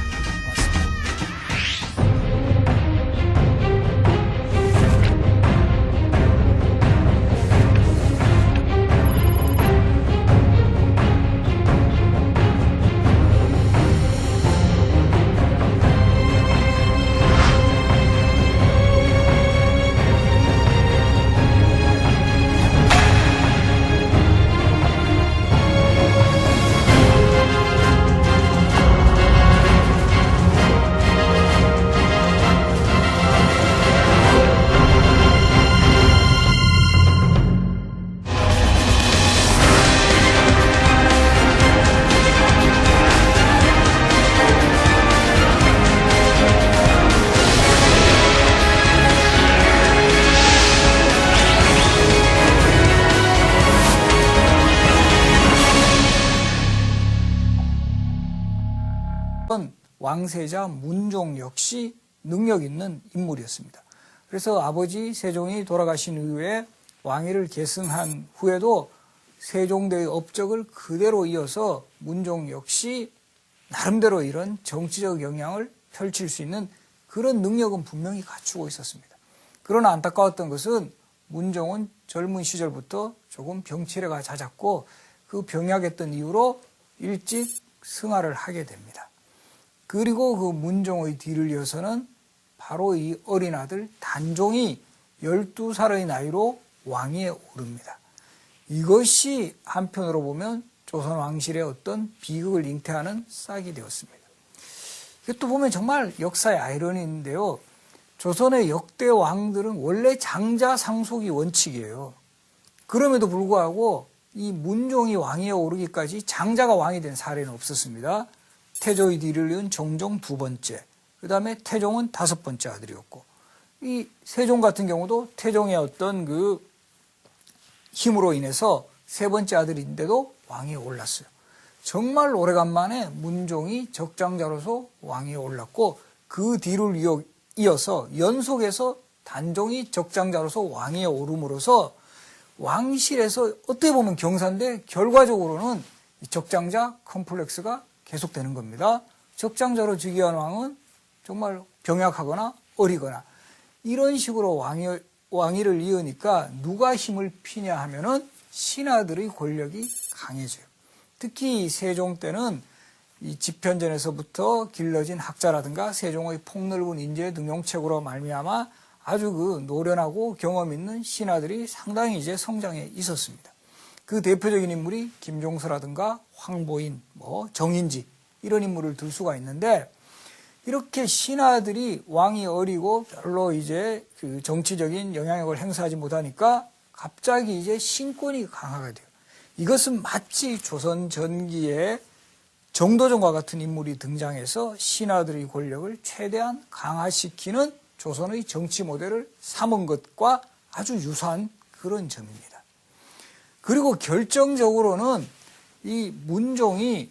왕세자 문종 역시 능력 있는 인물이었습니다. 그래서 아버지 세종이 돌아가신 이후에 왕위를 계승한 후에도 세종대의 업적을 그대로 이어서 문종 역시 나름대로 이런 정치적 영향을 펼칠 수 있는 그런 능력은 분명히 갖추고 있었습니다. 그러나 안타까웠던 것은 문종은 젊은 시절부터 조금 병치레가 잦았고 그 병약했던 이유로 일찍 승하를 하게 됩니다. 그리고 그 문종의 뒤를 이어서는 바로 이 어린 아들 단종이 12살의 나이로 왕위에 오릅니다. 이것이 한편으로 보면 조선 왕실의 어떤 비극을 잉태하는 싹이 되었습니다. 이것도 보면 정말 역사의 아이러니인데요. 조선의 역대 왕들은 원래 장자 상속이 원칙이에요. 그럼에도 불구하고 이 문종이 왕위에 오르기까지 장자가 왕이 된 사례는 없었습니다. 태조의 뒤를 이은 정종 2번째, 그 다음에 태종은 5번째 아들이었고, 이 세종 같은 경우도 태종의 어떤 그 힘으로 인해서 3번째 아들인데도 왕위에 올랐어요. 정말 오래간만에 문종이 적장자로서 왕위에 올랐고, 그 뒤를 이어서 연속해서 단종이 적장자로서 왕위에 오름으로써 왕실에서 어떻게 보면 경사인데 결과적으로는 적장자 컴플렉스가 계속되는 겁니다. 적장자로 즉위한 왕은 정말 병약하거나 어리거나 이런 식으로 왕위를 이으니까 누가 힘을 피냐 하면은 신하들의 권력이 강해져요. 특히 세종 때는 이 집현전에서부터 길러진 학자라든가 세종의 폭넓은 인재 등용책으로 말미암아 아주 그 노련하고 경험 있는 신하들이 상당히 이제 성장해 있었습니다. 그 대표적인 인물이 김종서라든가 황보인, 정인지 이런 인물을 들 수가 있는데, 이렇게 신하들이 왕이 어리고 별로 이제 그 정치적인 영향력을 행사하지 못하니까 갑자기 이제 신권이 강화가 돼요. 이것은 마치 조선 전기에 정도전과 같은 인물이 등장해서 신하들의 권력을 최대한 강화시키는 조선의 정치 모델을 삼은 것과 아주 유사한 그런 점입니다. 그리고 결정적으로는 이 문종이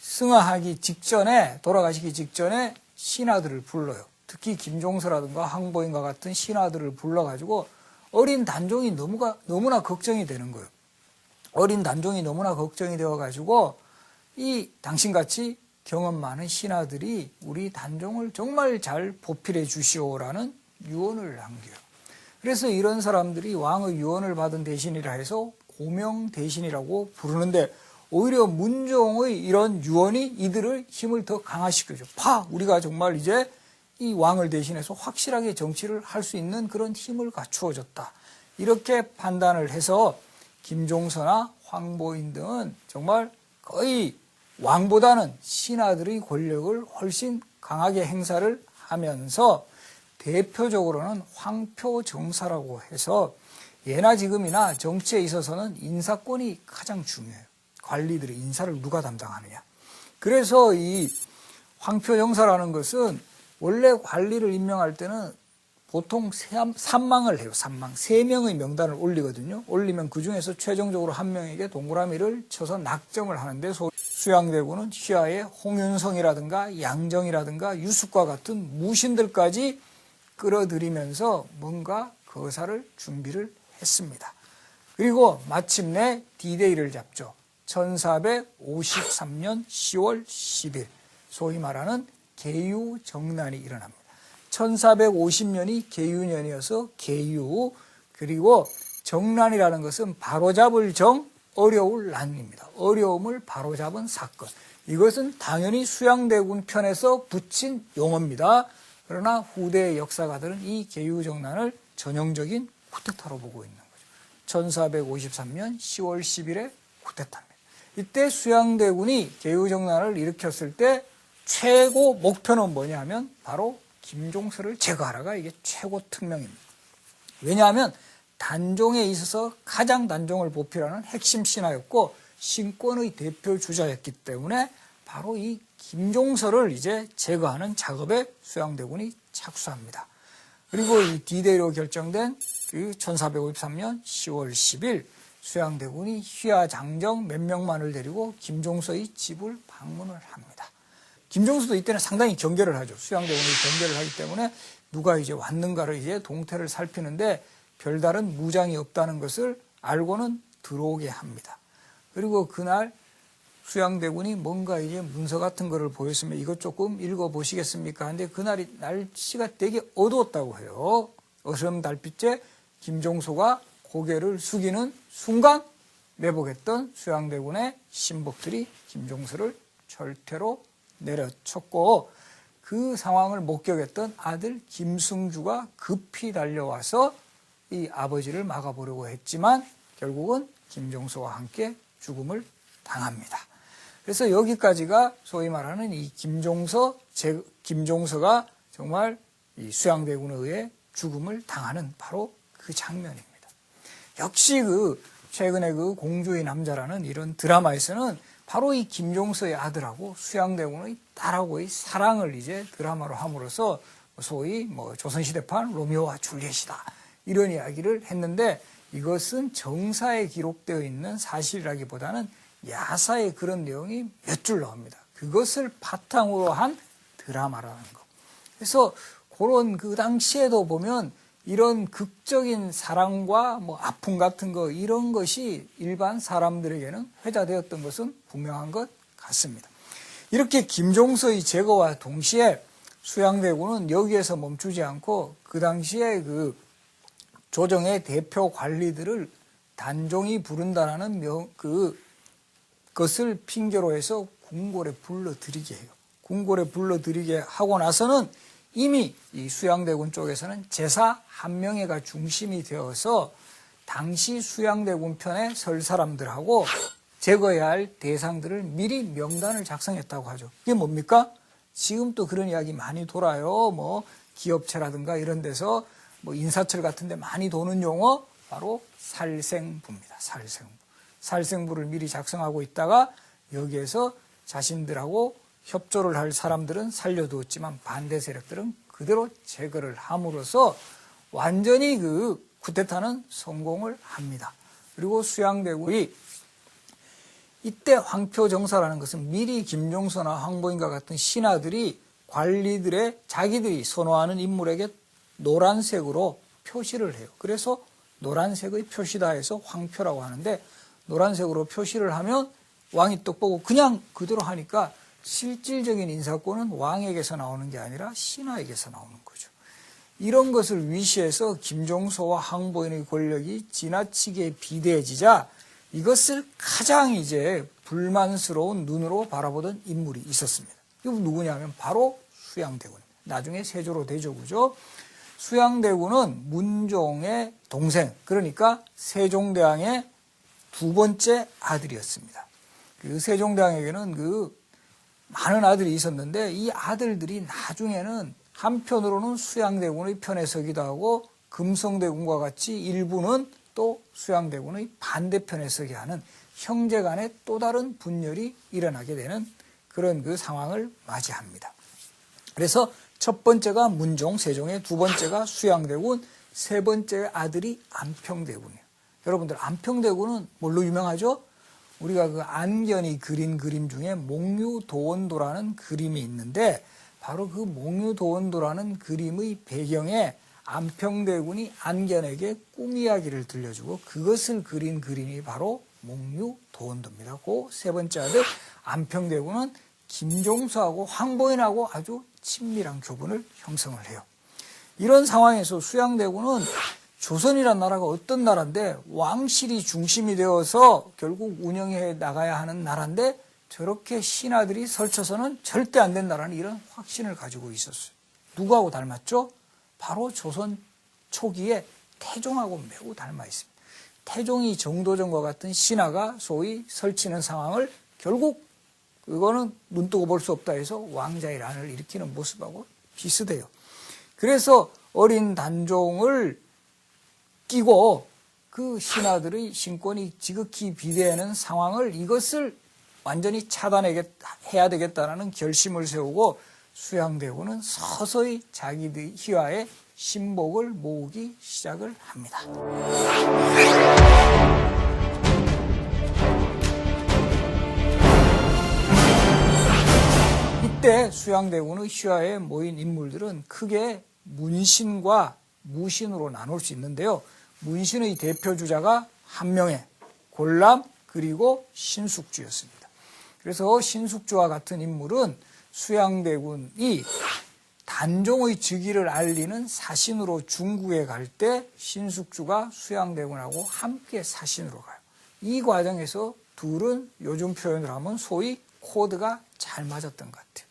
승하하기 직전에, 돌아가시기 직전에 신하들을 불러요. 특히 김종서라든가 황보인과 같은 신하들을 불러가지고 어린 단종이 너무나 걱정이 되는 거예요. 어린 단종이 너무나 걱정이 되어가지고 이 당신같이 경험 많은 신하들이 우리 단종을 정말 잘 보필해 주시오라는 유언을 남겨요. 그래서 이런 사람들이 왕의 유언을 받은 대신이라 해서 고명 대신이라고 부르는데, 오히려 문종의 이런 유언이 이들을 힘을 더 강화시켜줘. 우리가 정말 이제 이 왕을 대신해서 확실하게 정치를 할 수 있는 그런 힘을 갖추어졌다. 이렇게 판단을 해서 김종서나 황보인 등은 정말 거의 왕보다는 신하들의 권력을 훨씬 강하게 행사를 하면서 대표적으로는 황표정사라고 해서 예나 지금이나 정치에 있어서는 인사권이 가장 중요해요. 관리들의 인사를 누가 담당하느냐. 그래서 이 황표정사라는 것은 원래 관리를 임명할 때는 보통 3망을 해요. 3망. 3명의 명단을 올리거든요. 올리면 그중에서 최종적으로 한 명에게 동그라미를 쳐서 낙점을 하는데 수양대군은 휘하에 홍윤성이라든가 양정이라든가 유숙과 같은 무신들까지 끌어들이면서 뭔가 거사를 준비를 했습니다. 그리고 마침내 D-Day를 잡죠. 1453년 10월 10일 소위 말하는 계유정난이 일어납니다. 1450년이 계유년이어서 계유, 그리고 정난이라는 것은 바로잡을 정, 어려울 난입니다. 어려움을 바로잡은 사건. 이것은 당연히 수양대군 편에서 붙인 용어입니다. 그러나 후대의 역사가들은 이 계유정난을 전형적인 쿠데타로 보고 있는 거죠. 1453년 10월 10일에 쿠데타입니다. 이때 수양대군이 계유정난을 일으켰을 때 최고 목표는 뭐냐면 바로 김종서를 제거하라가 이게 최고 특명입니다. 왜냐하면 단종에 있어서 가장 단종을 보필하는 핵심 신하였고 신권의 대표 주자였기 때문에 바로 이 김종서를 이제 제거하는 작업에 수양대군이 착수합니다. 그리고 이 D-Day로 결정된 그 1453년 10월 10일 수양대군이 휘하 장정 몇 명만을 데리고 김종서의 집을 방문을 합니다. 김종서도 이때는 상당히 경계를 하죠. 수양대군이 경계를 하기 때문에 누가 이제 왔는가를 이제 동태를 살피는데 별다른 무장이 없다는 것을 알고는 들어오게 합니다. 그리고 그날 수양대군이 뭔가 이제 문서 같은 거를 보였으면 이것 조금 읽어보시겠습니까? 근데 그날이 날씨가 되게 어두웠다고 해요. 어스름 달빛에 김종서가 고개를 숙이는 순간 매복했던 수양대군의 신복들이 김종서를 절퇴로 내려쳤고 그 상황을 목격했던 아들 김승주가 급히 달려와서 이 아버지를 막아보려고 했지만 결국은 김종서와 함께 죽음을 당합니다. 그래서 여기까지가 소위 말하는 이 김종서가 정말 이 수양대군에 의해 죽음을 당하는 바로 그 장면입니다. 역시 최근에 공주의 남자라는 이런 드라마에서는 바로 이 김종서의 아들하고 수양대군의 딸하고의 사랑을 이제 드라마로 함으로써 소위 조선시대판 로미오와 줄리엣이다 이런 이야기를 했는데 이것은 정사에 기록되어 있는 사실이라기보다는 야사의 그런 내용이 몇 줄 나옵니다. 그것을 바탕으로 한 드라마라는 거. 그래서 그런 그 당시에도 보면 이런 극적인 사랑과 아픔 같은 거 이런 것이 일반 사람들에게는 회자되었던 것은 분명한 것 같습니다. 이렇게 김종서의 제거와 동시에 수양대군은 여기에서 멈추지 않고 그 당시에 그 조정의 대표 관리들을 단종이 부른다라는 그것을 핑계로 해서 궁궐에 불러들이게 해요. 궁궐에 불러들이게 하고 나서는 이미 이 수양대군 쪽에서는 제사 한명회가 중심이 되어서 당시 수양대군 편에 설 사람들하고 제거해야 할 대상들을 미리 명단을 작성했다고 하죠. 이게 뭡니까? 지금 또 그런 이야기 많이 돌아요. 기업체라든가 이런 데서 인사철 같은 데 많이 도는 용어 바로 살생부입니다. 살생부를 미리 작성하고 있다가 여기에서 자신들하고 협조를 할 사람들은 살려두었지만 반대 세력들은 그대로 제거를 함으로써 완전히 그 쿠데타는 성공을 합니다. 그리고 수양대군이 이때 황표정사라는 것은 미리 김종서나 황보인과 같은 신하들이 관리들의 자기들이 선호하는 인물에게 노란색으로 표시를 해요. 그래서 노란색의 표시다 해서 황표라고 하는데 노란색으로 표시를 하면 왕이 또 보고 그냥 그대로 하니까 실질적인 인사권은 왕에게서 나오는 게 아니라 신하에게서 나오는 거죠. 이런 것을 위시해서 김종서와 황보인의 권력이 지나치게 비대해지자 이것을 가장 이제 불만스러운 눈으로 바라보던 인물이 있었습니다. 이분 누구냐면 바로 수양대군. 나중에 세조로 대조구죠. 수양대군은 문종의 동생, 그러니까 세종대왕의 두 번째 아들이었습니다. 그 세종대왕에게는 그 많은 아들이 있었는데 이 아들들이 나중에는 한편으로는 수양대군의 편에 서기도 하고 금성대군과 같이 일부는 또 수양대군의 반대편에 서게 하는 형제간의 또 다른 분열이 일어나게 되는 그런 그 상황을 맞이합니다. 그래서 첫 번째가 문종, 세종의, 두 번째가 수양대군, 세 번째 아들이 안평대군이에요. 여러분들 안평대군은 뭘로 유명하죠? 우리가 그 안견이 그린 그림 중에 몽유도원도라는 그림이 있는데 바로 그 몽유도원도라는 그림의 배경에 안평대군이 안견에게 꿈 이야기를 들려주고 그것을 그린 그림이 바로 몽유도원도입니다. 그 세 번째 아들 안평대군은 김종서하고 황보인하고 아주 친밀한 교분을 형성을 해요. 이런 상황에서 수양대군은 조선이란 나라가 어떤 나라인데 왕실이 중심이 되어서 결국 운영해 나가야 하는 나라인데 저렇게 신하들이 설쳐서는 절대 안 된다라는 이런 확신을 가지고 있었어요. 누구하고 닮았죠? 바로 조선 초기에 태종하고 매우 닮아 있습니다. 태종이 정도전과 같은 신하가 소위 설치는 상황을 결국 그거는 눈 뜨고 볼 수 없다 해서 왕자의 난을 일으키는 모습하고 비슷해요. 그래서 어린 단종을 끼고 그 신하들의 신권이 지극히 비대하는 상황을 이것을 완전히 차단해야 되겠다는 결심을 세우고 수양대군은 서서히 자기들 희화의 신복을 모으기 시작을 합니다. 이때 수양대군의 희화에 모인 인물들은 크게 문신과 무신으로 나눌 수 있는데요. 문신의 대표 주자가 한명회, 골람, 그리고 신숙주였습니다. 그래서 신숙주와 같은 인물은 수양대군이 단종의 즉위를 알리는 사신으로 중국에 갈 때 신숙주가 수양대군하고 함께 사신으로 가요. 이 과정에서 둘은 요즘 표현을 하면 소위 코드가 잘 맞았던 것 같아요.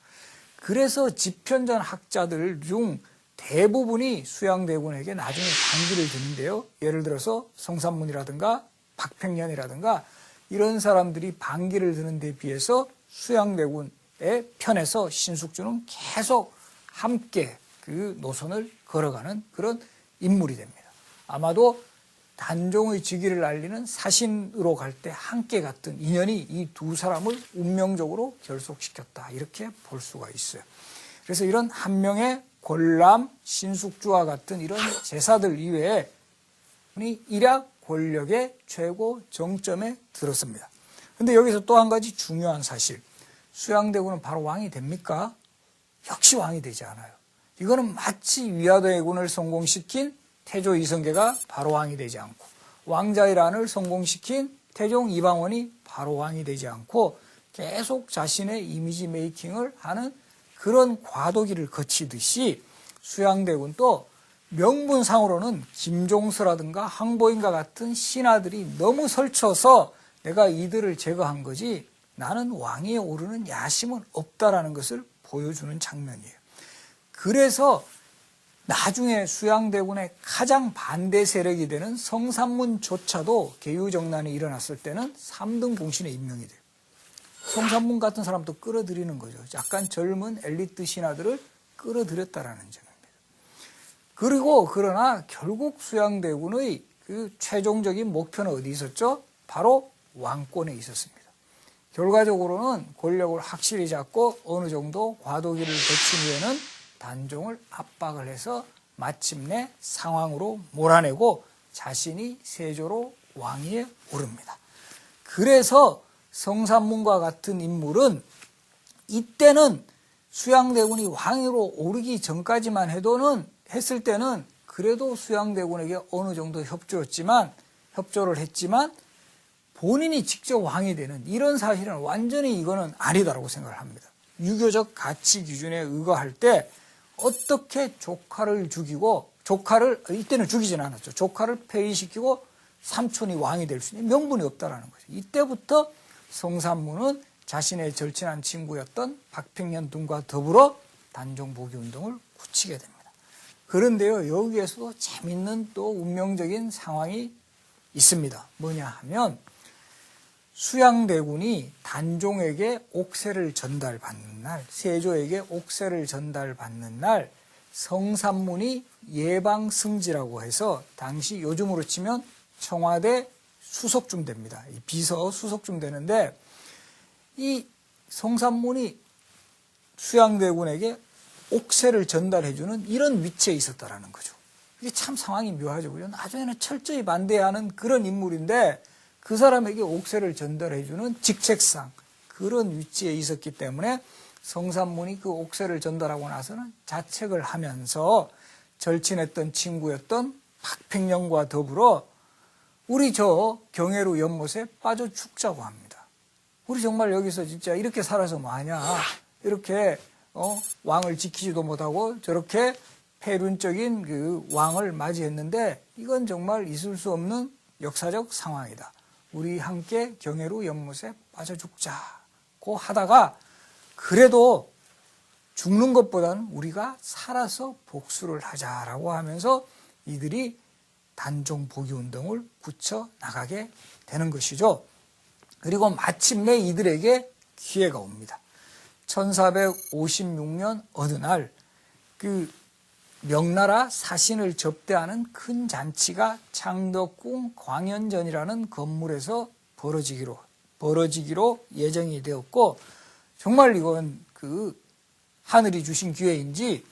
그래서 집현전 학자들 중 대부분이 수양대군에게 나중에 반기를 드는데요. 예를 들어서 성산문이라든가 박팽년이라든가 이런 사람들이 반기를 드는 데 비해서 수양대군의 편에서 신숙주는 계속 함께 그 노선을 걸어가는 그런 인물이 됩니다. 아마도 단종의 즉위를 알리는 사신으로 갈 때 함께 갔던 인연이 이 두 사람을 운명적으로 결속시켰다 이렇게 볼 수가 있어요. 그래서 이런 한명의 골람, 신숙주와 같은 이런 제사들 이외에 일약 권력의 최고 정점에 들었습니다. 그런데 여기서 또 한 가지 중요한 사실, 수양대군은 바로 왕이 됩니까? 역시 왕이 되지 않아요. 이거는 마치 위화대군을 성공시킨 태조 이성계가 바로 왕이 되지 않고 왕자의 란을 성공시킨 태종 이방원이 바로 왕이 되지 않고 계속 자신의 이미지 메이킹을 하는 그런 과도기를 거치듯이 수양대군도 명분상으로는 김종서라든가 황보인과 같은 신하들이 너무 설쳐서 내가 이들을 제거한 거지 나는 왕위에 오르는 야심은 없다라는 것을 보여주는 장면이에요. 그래서 나중에 수양대군의 가장 반대 세력이 되는 성산문조차도 계유정난이 일어났을 때는 3등 공신에 임명이 돼요. 성산문 같은 사람도 끌어들이는 거죠. 약간 젊은 엘리트 신하들을 끌어들였다라는 점입니다. 그리고 그러나 결국 수양대군의 그 최종적인 목표는 어디 있었죠? 바로 왕권에 있었습니다. 결과적으로는 권력을 확실히 잡고 어느 정도 과도기를 거친 후에는 단종을 압박을 해서 마침내 상황으로 몰아내고 자신이 세조로 왕위에 오릅니다. 그래서 성산문과 같은 인물은 이때는 수양대군이 왕위로 오르기 전까지만 했을 때는 그래도 수양대군에게 어느 정도 협조를 했지만 본인이 직접 왕이 되는 이런 사실은 완전히 이거는 아니다라고 생각을 합니다. 유교적 가치 기준에 의거할 때 어떻게 조카를 죽이고 이때는 죽이진 않았죠. 조카를 폐위시키고 삼촌이 왕이 될 수 있는 명분이 없다라는 거죠. 이때부터 성산문은 자신의 절친한 친구였던 박평년 등과 더불어 단종 복위 운동을 굳히게 됩니다. 그런데요, 여기에서도 재밌는 또 운명적인 상황이 있습니다. 뭐냐 하면 수양대군이 단종에게 옥새를 전달받는 날, 세조에게 옥새를 전달받는 날 성산문이 예방승지라고 해서 당시 요즘으로 치면 청와대 수석쯤 됩니다. 비서 수석쯤 되는데 이 성산문이 수양대군에게 옥새를 전달해주는 이런 위치에 있었다라는 거죠. 이게 참 상황이 묘하죠. 나중에는 철저히 반대하는 그런 인물인데 그 사람에게 옥새를 전달해주는 직책상 그런 위치에 있었기 때문에 성산문이 그 옥새를 전달하고 나서는 자책을 하면서 절친했던 친구였던 박평년과 더불어 우리 저 경회로 연못에 빠져 죽자고 합니다. 우리 정말 여기서 진짜 이렇게 살아서 뭐하냐. 이렇게 왕을 지키지도 못하고 저렇게 폐륜적인 그 왕을 맞이했는데 이건 정말 있을 수 없는 역사적 상황이다. 우리 함께 경회로 연못에 빠져 죽자고 하다가 그래도 죽는 것보다는 우리가 살아서 복수를 하자라고 하면서 이들이 단종 복위 운동을 굳혀 나가게 되는 것이죠. 그리고 마침내 이들에게 기회가 옵니다. 1456년 어느 날 그 명나라 사신을 접대하는 큰 잔치가 창덕궁 광연전이라는 건물에서 벌어지기로 예정이 되었고 정말 이건 그 하늘이 주신 기회인지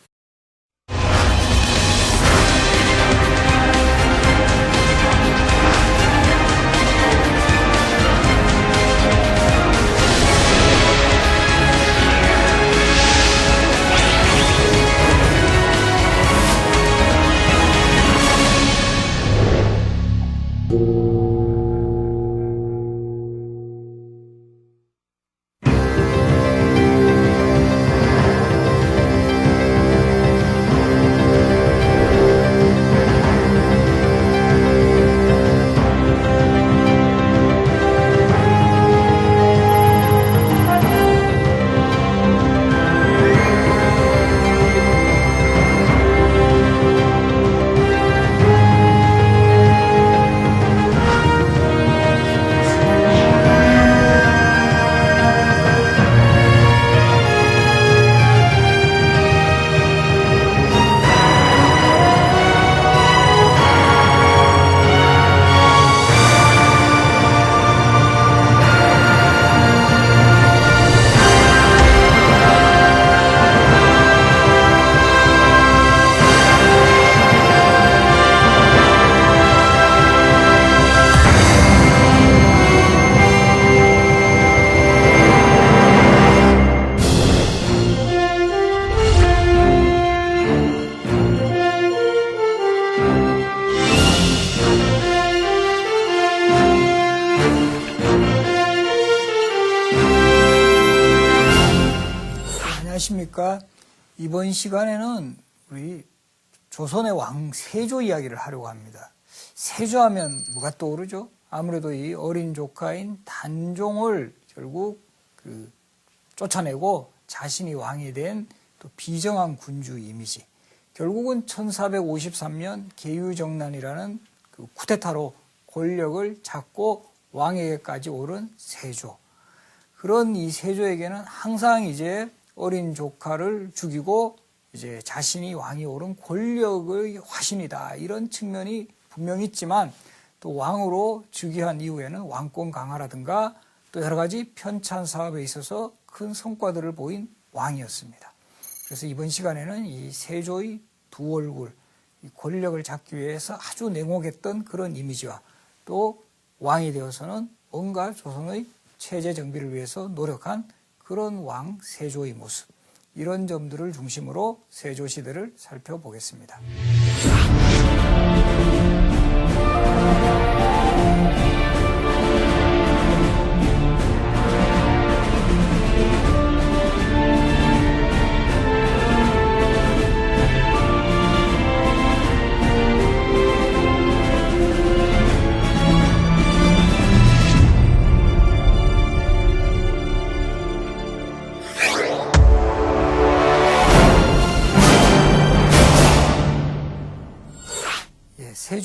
안녕하십니까. 이번 시간에는 우리 조선의 왕 세조 이야기를 하려고 합니다. 세조하면 뭐가 떠오르죠? 아무래도 이 어린 조카인 단종을 결국 쫓아내고 자신이 왕이 된 또 비정한 군주 이미지. 결국은 1453년 계유정난이라는 그 쿠데타로 권력을 잡고 왕에게까지 오른 세조. 그런 이 세조에게는 항상 이제 어린 조카를 죽이고 이제 자신이 왕이 오른 권력의 화신이다. 이런 측면이 분명히 있지만 또 왕으로 즉위한 이후에는 왕권 강화라든가 또 여러 가지 편찬 사업에 있어서 큰 성과들을 보인 왕이었습니다. 그래서 이번 시간에는 이 세조의 두 얼굴, 이 권력을 잡기 위해서 아주 냉혹했던 그런 이미지와 또 왕이 되어서는 온갖 조선의 체제 정비를 위해서 노력한 그런 왕 세조의 모습, 이런 점들을 중심으로 세조 시대를 살펴보겠습니다.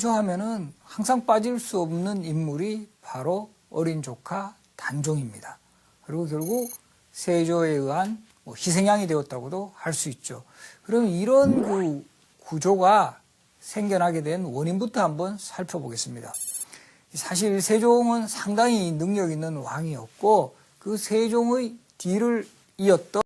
세조 하면은 항상 빠질 수 없는 인물이 바로 어린 조카 단종입니다. 그리고 결국 세조에 의한 희생양이 되었다고도 할 수 있죠. 그럼 이런 그 구조가 생겨나게 된 원인부터 한번 살펴보겠습니다. 사실 세종은 상당히 능력 있는 왕이었고 그 세종의 뒤를 이었던